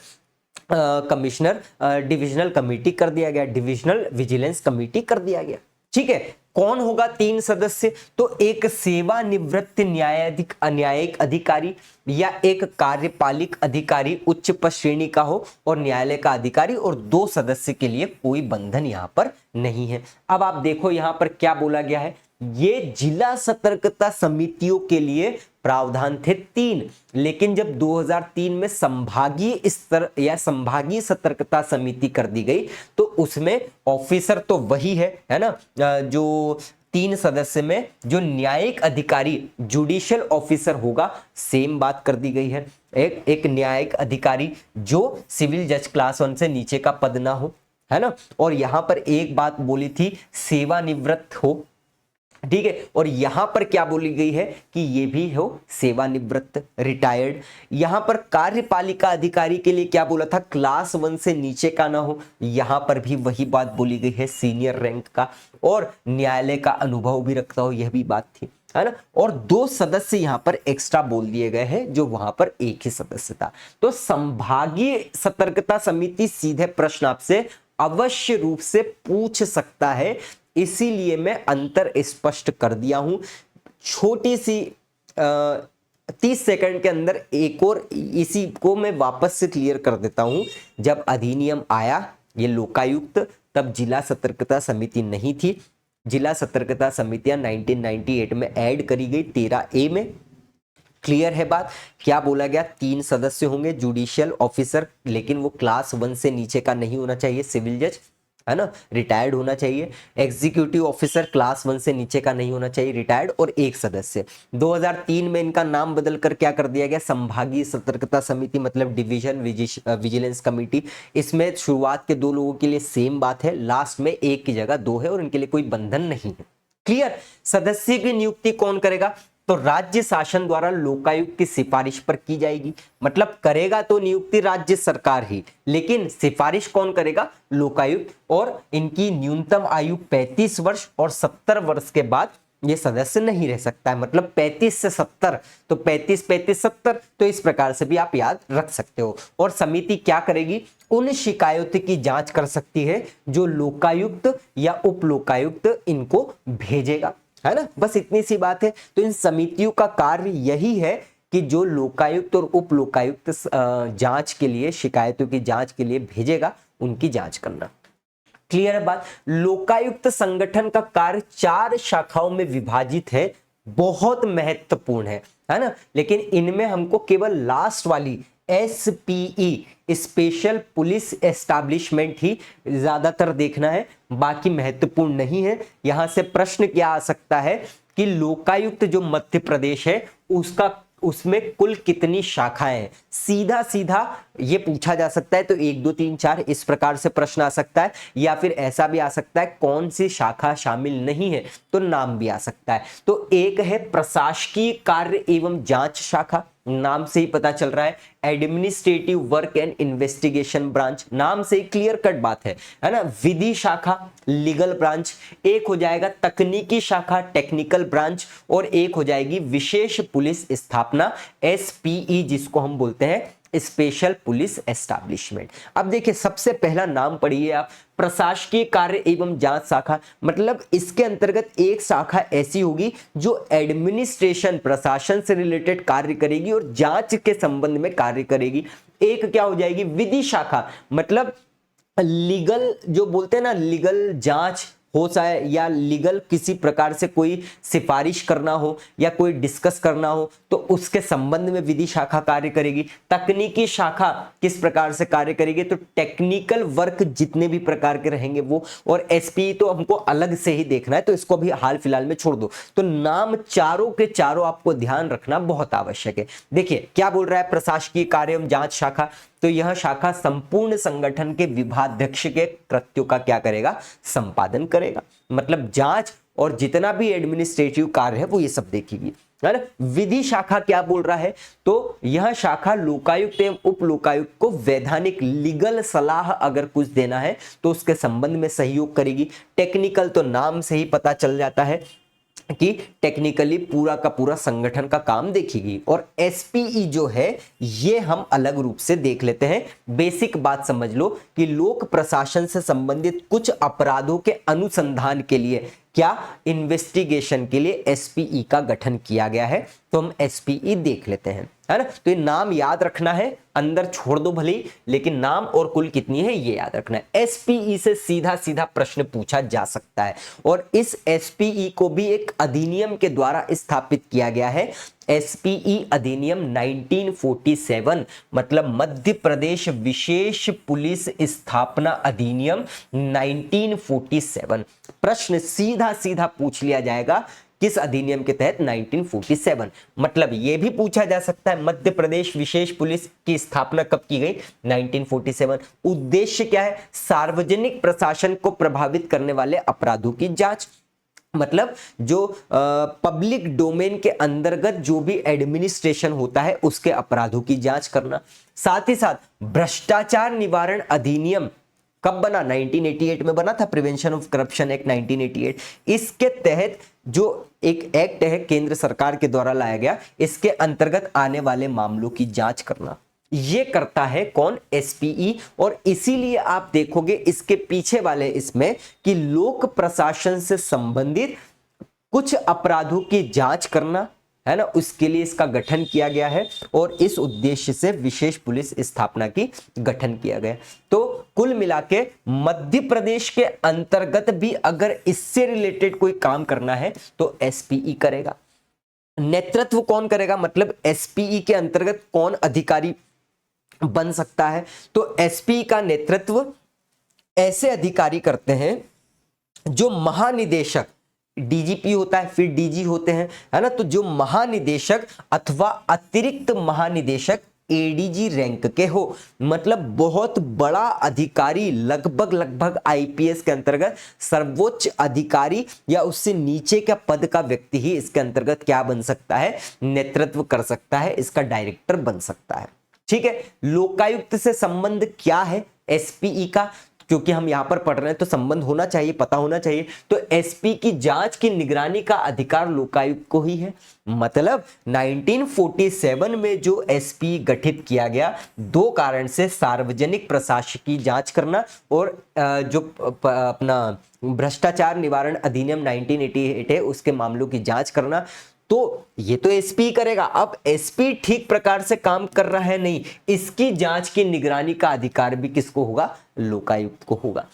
डिविजनल कमेटी कर दिया गया, डिविजनल विजिलेंस कमेटी कर दिया गया। ठीक है। कौन होगा 3 सदस्य, तो एक सेवानिवृत्त न्यायिक अधिकारी या एक कार्यपालिक अधिकारी उच्च पद श्रेणी का हो और न्यायालय का अधिकारी, और 2 सदस्य के लिए कोई बंधन यहां पर नहीं है। अब आप देखो यहां पर क्या बोला गया है, ये जिला सतर्कता समितियों के लिए प्रावधान थे 3, लेकिन जब 2003 में संभागीय स्तर या संभागीय सतर्कता समिति कर दी गई तो उसमें ऑफिसर तो वही है ना, जो 3 सदस्य में जो न्यायिक अधिकारी जुडिशियल ऑफिसर होगा, सेम बात कर दी गई है। एक न्यायिक अधिकारी जो सिविल जज क्लास 1 से नीचे का पद ना हो, है ना, और यहां पर एक बात बोली थी सेवानिवृत्त हो। ठीक है। और यहां पर क्या बोली गई है कि ये भी हो सेवानिवृत्त, रिटायर्ड। यहां पर कार्यपालिका अधिकारी के लिए क्या बोला था, क्लास 1 से नीचे का ना हो, यहां पर भी वही बात बोली गई है, सीनियर रैंक का, और न्यायालय का अनुभव भी रखता हो, यह भी बात थी, है ना। और 2 सदस्य यहां पर एक्स्ट्रा बोल दिए गए हैं, जो वहां पर एक ही सदस्य था। तो संभागीय सतर्कता समिति सीधे प्रश्न आपसे अवश्य रूप से पूछ सकता है, इसीलिए मैं अंतर स्पष्ट कर दिया हूं। छोटी सी 30 सेकंड के अंदर एक और इसी को मैं वापस से क्लियर कर देता हूं। जब अधिनियम आया ये लोकायुक्त, तब जिला सतर्कता समिति नहीं थी। जिला सतर्कता समितियां 1998 में ऐड करी गई 13A में। क्लियर है बात, क्या बोला गया, 3 सदस्य होंगे, जुडिशियल ऑफिसर, लेकिन वो क्लास 1 से नीचे का नहीं होना चाहिए, सिविल जज, है ना, रिटायर्ड होना चाहिए। एग्जीक्यूटिव ऑफिसर क्लास 1 से नीचे का नहीं होना चाहिए, रिटायर्ड, और एक सदस्य। 2003 में इनका नाम बदलकर क्या कर दिया गया, संभागीय सतर्कता समिति, मतलब डिवीजन विजिलेंस कमेटी। इसमें शुरुआत के 2 लोगों के लिए सेम बात है, लास्ट में एक की जगह 2 है, और इनके लिए कोई बंधन नहीं है। क्लियर। सदस्य की नियुक्ति कौन करेगा, तो राज्य शासन द्वारा लोकायुक्त की सिफारिश पर की जाएगी। मतलब करेगा तो नियुक्ति राज्य सरकार ही, लेकिन सिफारिश कौन करेगा, लोकायुक्त। और इनकी न्यूनतम आयु 35 वर्ष और 70 वर्ष के बाद ये सदस्य नहीं रह सकता है। मतलब 35 से 70, तो 35 35 70, तो इस प्रकार से भी आप याद रख सकते हो। और समिति क्या करेगी, उन शिकायतों की जांच कर सकती है जो लोकायुक्त या उप लोकायुक्त इनको भेजेगा, है ना। बस इतनी सी बात है। तो इन समितियों का कार्य यही है कि जो लोकायुक्त और उप लोकायुक्त जांच के लिए, शिकायतों की जांच के लिए भेजेगा, उनकी जांच करना। क्लियर है बात। लोकायुक्त संगठन का कार्य 4 शाखाओं में विभाजित है, बहुत महत्वपूर्ण है ना। लेकिन इनमें हमको केवल लास्ट वाली SPE स्पेशल पुलिस एस्टैब्लिशमेंट ही ज्यादातर देखना है, बाकी महत्वपूर्ण नहीं है। यहां से प्रश्न क्या आ सकता है कि लोकायुक्त जो मध्य प्रदेश है उसमें कुल कितनी शाखाएं हैं, सीधा सीधा ये पूछा जा सकता है। तो 1 2 3 4 इस प्रकार से प्रश्न आ सकता है, या फिर ऐसा भी आ सकता है कौन सी शाखा शामिल नहीं है, तो नाम भी आ सकता है। तो एक है प्रशासकीय कार्य एवं जांच शाखा, नाम से ही पता चल रहा है, administrative work and investigation branch, नाम से ही क्लियर कट बात है ना। विधि शाखा, लीगल ब्रांच। एक हो जाएगा तकनीकी शाखा, टेक्निकल ब्रांच, और एक हो जाएगी विशेष पुलिस स्थापना, SPE, जिसको हम बोलते हैं स्पेशल पुलिस एस्टैब्लिशमेंट। अब देखिए सबसे पहला नाम पढ़िए आप, प्रशासकीय कार्य एवं जांच शाखा। मतलब इसके अंतर्गत एक शाखा ऐसी होगी जो एडमिनिस्ट्रेशन, प्रशासन से रिलेटेड कार्य करेगी और जांच के संबंध में कार्य करेगी। एक क्या हो जाएगी, विधि शाखा, मतलब लीगल, जो बोलते हैं ना लीगल जांच हो चाहे या लीगल किसी प्रकार से कोई सिफारिश करना हो या कोई डिस्कस करना हो तो उसके संबंध में विधि शाखा कार्य करेगी। तकनीकी शाखा किस प्रकार से कार्य करेगी, तो टेक्निकल वर्क जितने भी प्रकार के रहेंगे वो, और एसपीई तो हमको अलग से ही देखना है, तो इसको भी हाल फिलहाल में छोड़ दो। तो नाम चारों के चारों आपको ध्यान रखना बहुत आवश्यक है। देखिए क्या बोल रहा है, प्रशासकीय कार्य एवं जांच शाखा, तो यह शाखा संपूर्ण संगठन के विभाध्यक्ष के कृत्यों का क्या करेगा, संपादन करेगा। मतलब जांच और जितना भी एडमिनिस्ट्रेटिव कार्य है वो ये सब देखेगी, है ना। विधि शाखा क्या बोल रहा है, तो यह शाखा लोकायुक्त एवं उप लोकायुक्त को वैधानिक लीगल सलाह अगर कुछ देना है तो उसके संबंध में सहयोग करेगी। टेक्निकल तो नाम से ही पता चल जाता है कि टेक्निकली पूरा का पूरा संगठन का काम देखेगी। और एसपीई जो है ये हम अलग रूप से देख लेते हैं। बेसिक बात समझ लो कि लोक प्रशासन से संबंधित कुछ अपराधों के अनुसंधान के लिए, क्या इन्वेस्टिगेशन के लिए एसपीई का गठन किया गया है। तो हम एसपीई देख लेते हैं, है ना। तो ये नाम याद रखना है, अंदर छोड़ दो भले ही, लेकिन नाम और कुल कितनी है ये याद रखना है। एसपीई से सीधा सीधा प्रश्न पूछा जा सकता है और इस एसपीई को भी एक अधिनियम के द्वारा स्थापित किया गया है। एसपीई अधिनियम 1947, मतलब मध्य प्रदेश विशेष पुलिस स्थापना अधिनियम 1947। प्रश्न सीधा सीधा पूछ लिया जाएगा किस अधिनियम के तहत, 1947। मतलब यह भी पूछा जा सकता है मध्य प्रदेश विशेष पुलिस की स्थापना कब की गई, 1947। उद्देश्य क्या है, सार्वजनिक प्रशासन को प्रभावित करने वाले अपराधों की जांच। मतलब जो पब्लिक डोमेन के अंतर्गत जो भी एडमिनिस्ट्रेशन होता है उसके अपराधों की जांच करना। साथ ही साथ भ्रष्टाचार निवारण अधिनियम कब बना, 1988 में बना था, प्रिवेंशन ऑफ करप्शन एक्ट 1988। इसके तहत जो एक एक्ट है केंद्र सरकार के द्वारा लाया गया, इसके अंतर्गत आने वाले मामलों की जांच करना, ये करता है कौन, एसपीई। और इसीलिए आप देखोगे इसके पीछे वाले इसमें कि लोक प्रशासन से संबंधित कुछ अपराधों की जांच करना, है ना, उसके लिए इसका गठन किया गया है और इस उद्देश्य से विशेष पुलिस स्थापना की गठन किया गया। तो कुल मिलाके मध्य प्रदेश के अंतर्गत भी अगर इससे रिलेटेड कोई काम करना है तो एसपीई करेगा। नेतृत्व कौन करेगा, मतलब एसपीई के अंतर्गत कौन अधिकारी बन सकता है, तो एसपी का नेतृत्व ऐसे अधिकारी करते हैं जो महानिदेशक, डीजीपी होता है, फिर डीजी होते हैं, है ना। तो जो महानिदेशक अथवा अतिरिक्त महानिदेशक एडीजी रैंक के हो, मतलब बहुत बड़ा अधिकारी, लगभग आईपीएस के अंतर्गत सर्वोच्च अधिकारी या उससे नीचे का पद का व्यक्ति ही इसके अंतर्गत क्या बन सकता है, नेतृत्व कर सकता है, इसका डायरेक्टर बन सकता है। ठीक है। लोकायुक्त से संबंध क्या है एसपीई का, क्योंकि हम यहां पर पढ़ रहे हैं तो संबंध होना चाहिए, पता होना चाहिए। तो एसपी की जांच की निगरानी का अधिकार लोकायुक्त को ही है। मतलब 1947 में जो एसपी गठित किया गया, दो कारण से, सार्वजनिक प्रशासन की जांच करना और जो अपना भ्रष्टाचार निवारण अधिनियम 1988 है उसके मामलों की जांच करना, तो ये तो एसपी करेगा। अब एसपी ठीक प्रकार से काम कर रहा है नहीं, इसकी जांच की निगरानी का अधिकार भी किसको होगा, लोकायुक्त को होगा।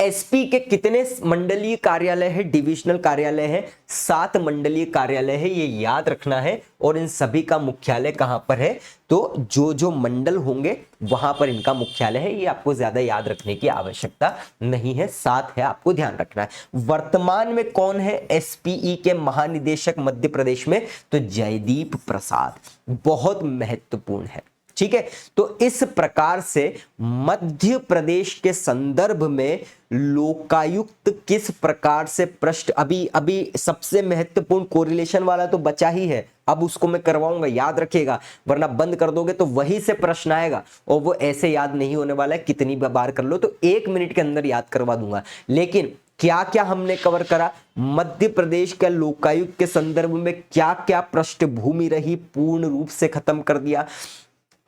एसपी के कितने मंडलीय कार्यालय है, डिविजनल कार्यालय है, 7 मंडलीय कार्यालय है, ये याद रखना है। और इन सभी का मुख्यालय कहां पर है, तो जो जो मंडल होंगे वहां पर इनका मुख्यालय है। ये आपको ज्यादा याद रखने की आवश्यकता नहीं है, 7 है, आपको ध्यान रखना है। वर्तमान में कौन है एसपीई के महानिदेशक मध्य प्रदेश में, तो जयदीप प्रसाद, बहुत महत्वपूर्ण है। ठीक है। तो इस प्रकार से मध्य प्रदेश के संदर्भ में लोकायुक्त किस प्रकार से प्रश्न, अभी सबसे महत्वपूर्ण कोरिलेशन वाला तो बचा ही है, अब उसको मैं करवाऊंगा, याद रखिएगा, वरना बंद कर दोगे तो वही से प्रश्न आएगा और वो ऐसे याद नहीं होने वाला है, कितनी बार कर लो तो 1 मिनट के अंदर याद करवा दूंगा। लेकिन क्या क्या हमने कवर करा, मध्य प्रदेश के लोकायुक्त के संदर्भ में क्या क्या पृष्ठभूमि रही, पूर्ण रूप से खत्म कर दिया।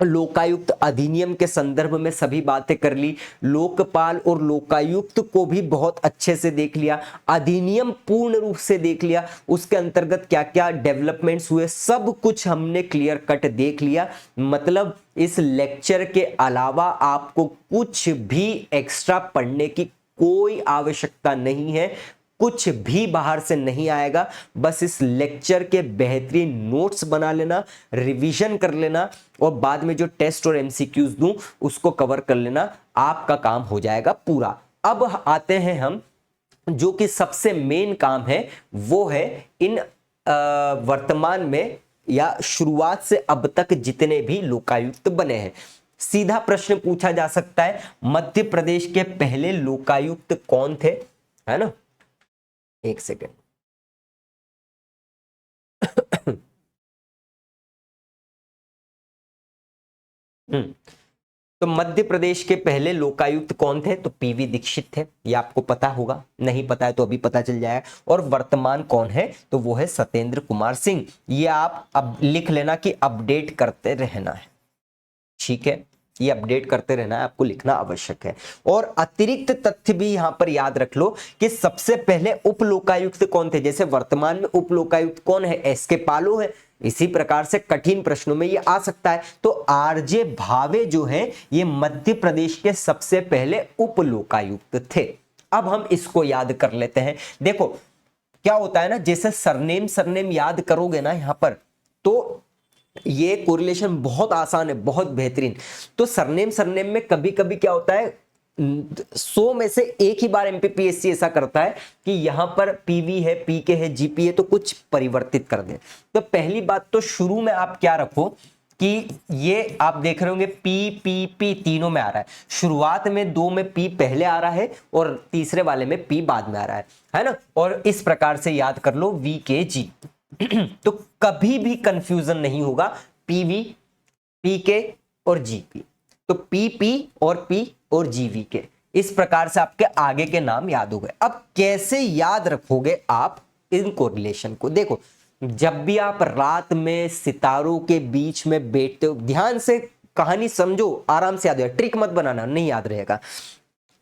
लोकायुक्त अधिनियम के संदर्भ में सभी बातें कर ली, लोकपाल और लोकायुक्त को भी बहुत अच्छे से देख लिया, अधिनियम पूर्ण रूप से देख लिया, उसके अंतर्गत क्या क्या डेवलपमेंट्स हुए, सब कुछ हमने क्लियर कट देख लिया। मतलब इस लेक्चर के अलावा आपको कुछ भी एक्स्ट्रा पढ़ने की कोई आवश्यकता नहीं है, कुछ भी बाहर से नहीं आएगा। बस इस लेक्चर के बेहतरीन नोट्स बना लेना, रिवीजन कर लेना और बाद में जो टेस्ट और एमसीक्यूज दूं उसको कवर कर लेना, आपका काम हो जाएगा पूरा। अब आते हैं हम जो कि सबसे मेन काम है, वो है इन वर्तमान में या शुरुआत से अब तक जितने भी लोकायुक्त बने हैं। सीधा प्रश्न पूछा जा सकता है, मध्य प्रदेश के पहले लोकायुक्त कौन थे, है ना। एक सेकेंड। तो मध्य प्रदेश के पहले लोकायुक्त कौन थे, तो पीवी दीक्षित थे, ये आपको पता होगा, नहीं पता है तो अभी पता चल जाएगा। और वर्तमान कौन है, तो वो है सत्येंद्र कुमार सिंह। ये आप अब लिख लेना कि अपडेट करते रहना है, ठीक है, ये अपडेट करते रहना है, आपको लिखना आवश्यक है। और अतिरिक्त तथ्य भी यहां पर याद रख लो कि सबसे पहले उप लोकायुक्त कौन थे। जैसे वर्तमान में उप लोकायुक्त कौन है, एसके पालो है। इसी प्रकार से कठिन प्रश्नों में ये आ सकता है। तो आरजे भावे जो है ये मध्य प्रदेश के सबसे पहले उप लोकायुक्त थे। अब हम इसको याद कर लेते हैं। देखो क्या होता है ना, जैसे सरनेम याद करोगे ना यहां पर, तो ये कोरिलेशन बहुत आसान है, बहुत बेहतरीन। तो सरनेम में कभी कभी क्या होता है, 100 में से एक ही बार एमपीपीएससी ऐसा करता है कि यहां पर पीवी है, पीके है, जीपी है, तो कुछ परिवर्तित कर दे। तो पहली बात तो शुरू में आप क्या रखो कि ये आप देख रहे होंगे पी पी पी तीनों में आ रहा है। शुरुआत में 2 में पी पहले आ रहा है और तीसरे वाले में पी बाद में आ रहा है ना। और इस प्रकार से याद कर लो वी के जी। तो कभी भी कंफ्यूजन नहीं होगा, पीवी, पीके और जीपी। तो पीपी और पी और जीवी के, इस प्रकार से आपके आगे के नाम याद हो गए। अब कैसे याद रखोगे आप इन कोरिलेशन को, देखो जब भी आप रात में सितारों के बीच में बैठते हो, ध्यान से कहानी समझो, आराम से याद हो, ट्रिक मत बनाना, नहीं याद रहेगा।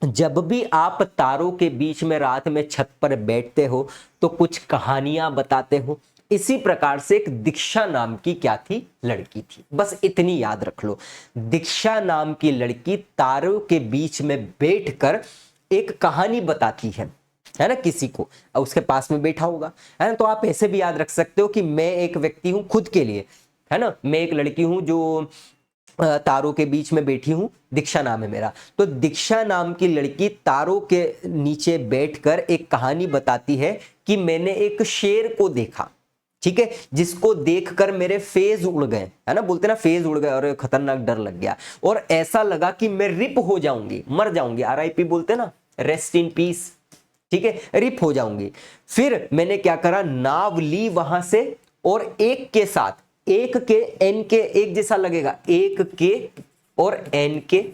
जब भी आप तारों के बीच में रात में छत पर बैठते हो तो कुछ कहानियां बताते हो। इसी प्रकार से एक दीक्षा नाम की क्या थी, लड़की थी, बस इतनी याद रख लो। दीक्षा नाम की लड़की तारों के बीच में बैठकर एक कहानी बताती है ना, किसी को, उसके पास में बैठा होगा, है ना। तो आप ऐसे भी याद रख सकते हो कि मैं एक व्यक्ति हूं खुद के लिए, है ना, मैं एक लड़की हूं जो तारों के बीच में बैठी हूं, दीक्षा नाम है मेरा। तो दीक्षा नाम की लड़की तारों के नीचे बैठकर एक कहानी बताती है कि मैंने एक शेर को देखा, ठीक है, जिसको देखकर मेरे फेज उड़ गए, है ना, बोलते ना फेज उड़ गए और खतरनाक डर लग गया, और ऐसा लगा कि मैं रिप हो जाऊंगी, मर जाऊंगी, आरआईपी बोलते ना, रेस्ट इन पीस, ठीक है, रिप हो जाऊंगी। फिर मैंने क्या करा, नाव ली वहां से और एक के साथ, एक के एन के एक जैसा लगेगा, एक के और एन के,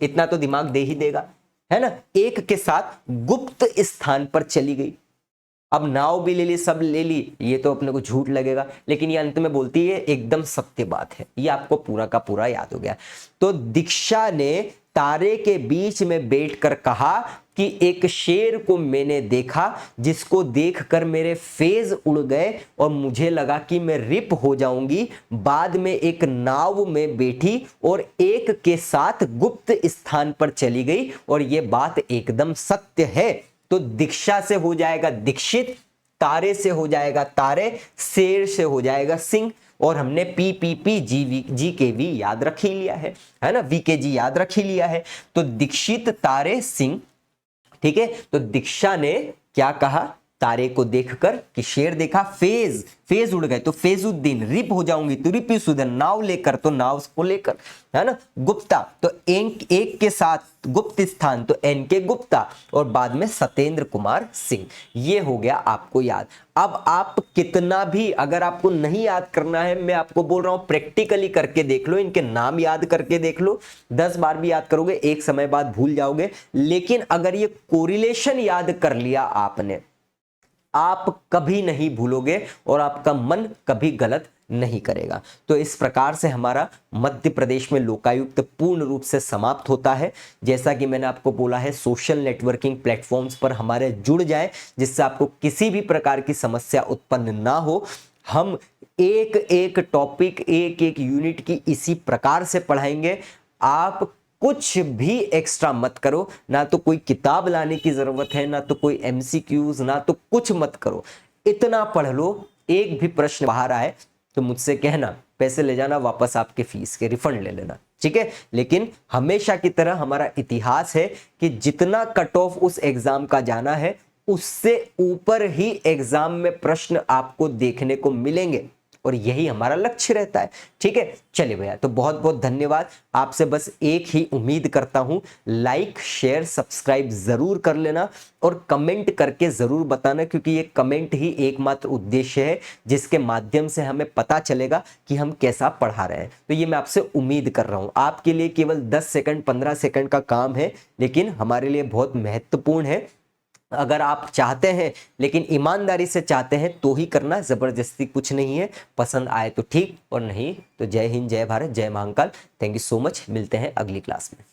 इतना तो दिमाग दे ही देगा, है ना, एक के साथ गुप्त स्थान पर चली गई। अब नाव भी ले ली, सब ले ली, ये तो अपने को झूठ लगेगा, लेकिन ये अंत में बोलती है एकदम सत्य बात है, ये आपको पूरा का पूरा याद हो गया। तो दीक्षा ने तारे के बीच में बैठकर कहा कि एक शेर को मैंने देखा जिसको देखकर मेरे फेज उड़ गए और मुझे लगा कि मैं रिप हो जाऊंगी। बाद में एक नाव में बैठी और एक के साथ गुप्त स्थान पर चली गई, और ये बात एकदम सत्य है। तो दीक्षा से हो जाएगा दीक्षित, तारे से हो जाएगा तारे, शेर से हो जाएगा सिंह, और हमने पी पी पी जी के वी याद रख ही लिया है ना, वी के जी याद रख ही लिया है। तो दीक्षित, तारे, सिंह, ठीक है। तो दीक्षा ने क्या कहा, तारे को देखकर कि शेर देखा, फेज उड़ गए तो फेजुद्दीन, रिप हो जाऊंगी तो रिपुसुदन, नाव लेकर तो नाव को लेकर, है ना, गुप्ता तो एक के साथ गुप्त स्थान तो एन के गुप्ता, और बाद में सत्येंद्र कुमार सिंह। ये हो गया आपको याद। अब आप कितना भी अगर आपको नहीं याद करना है, मैं आपको बोल रहा हूं प्रैक्टिकली करके देख लो, इनके नाम याद करके देख लो, 10 बार भी याद करोगे एक समय बाद भूल जाओगे। लेकिन अगर ये कोरिलेशन याद कर लिया आपने, आप कभी नहीं भूलोगे और आपका मन कभी गलत नहीं करेगा। तो इस प्रकार से हमारा मध्य प्रदेश में लोकायुक्त पूर्ण रूप से समाप्त होता है। जैसा कि मैंने आपको बोला है, सोशल नेटवर्किंग प्लेटफॉर्म्स पर हमारे जुड़ जाएं, जिससे आपको किसी भी प्रकार की समस्या उत्पन्न ना हो। हम एक एक टॉपिक, एक एक यूनिट की इसी प्रकार से पढ़ाएंगे। आप कुछ भी एक्स्ट्रा मत करो, ना तो कोई किताब लाने की जरूरत है, ना तो कोई एमसीक्यूज, ना तो कुछ मत करो, इतना पढ़ लो। एक भी प्रश्न बाहर आए तो मुझसे कहना, पैसे ले जाना वापस, आपके फीस के रिफंड ले लेना, ठीक है। लेकिन हमेशा की तरह हमारा इतिहास है कि जितना कट ऑफ उस एग्जाम का जाना है उससे ऊपर ही एग्जाम में प्रश्न आपको देखने को मिलेंगे, और यही हमारा लक्ष्य रहता है, ठीक है। चलिए भैया, तो बहुत बहुत धन्यवाद। आपसे बस एक ही उम्मीद करता हूं, लाइक शेयर सब्सक्राइब जरूर कर लेना और कमेंट करके जरूर बताना, क्योंकि ये कमेंट ही एकमात्र उद्देश्य है जिसके माध्यम से हमें पता चलेगा कि हम कैसा पढ़ा रहे हैं। तो ये मैं आपसे उम्मीद कर रहा हूं, आपके लिए केवल 10 सेकंड 15 सेकंड का काम है, लेकिन हमारे लिए बहुत महत्वपूर्ण है। अगर आप चाहते हैं, लेकिन ईमानदारी से चाहते हैं तो ही करना, जबरदस्ती कुछ नहीं है। पसंद आए तो ठीक, और नहीं तो जय हिंद, जय भारत, जय Mahakal. Thank you so much, मिलते हैं अगली क्लास में।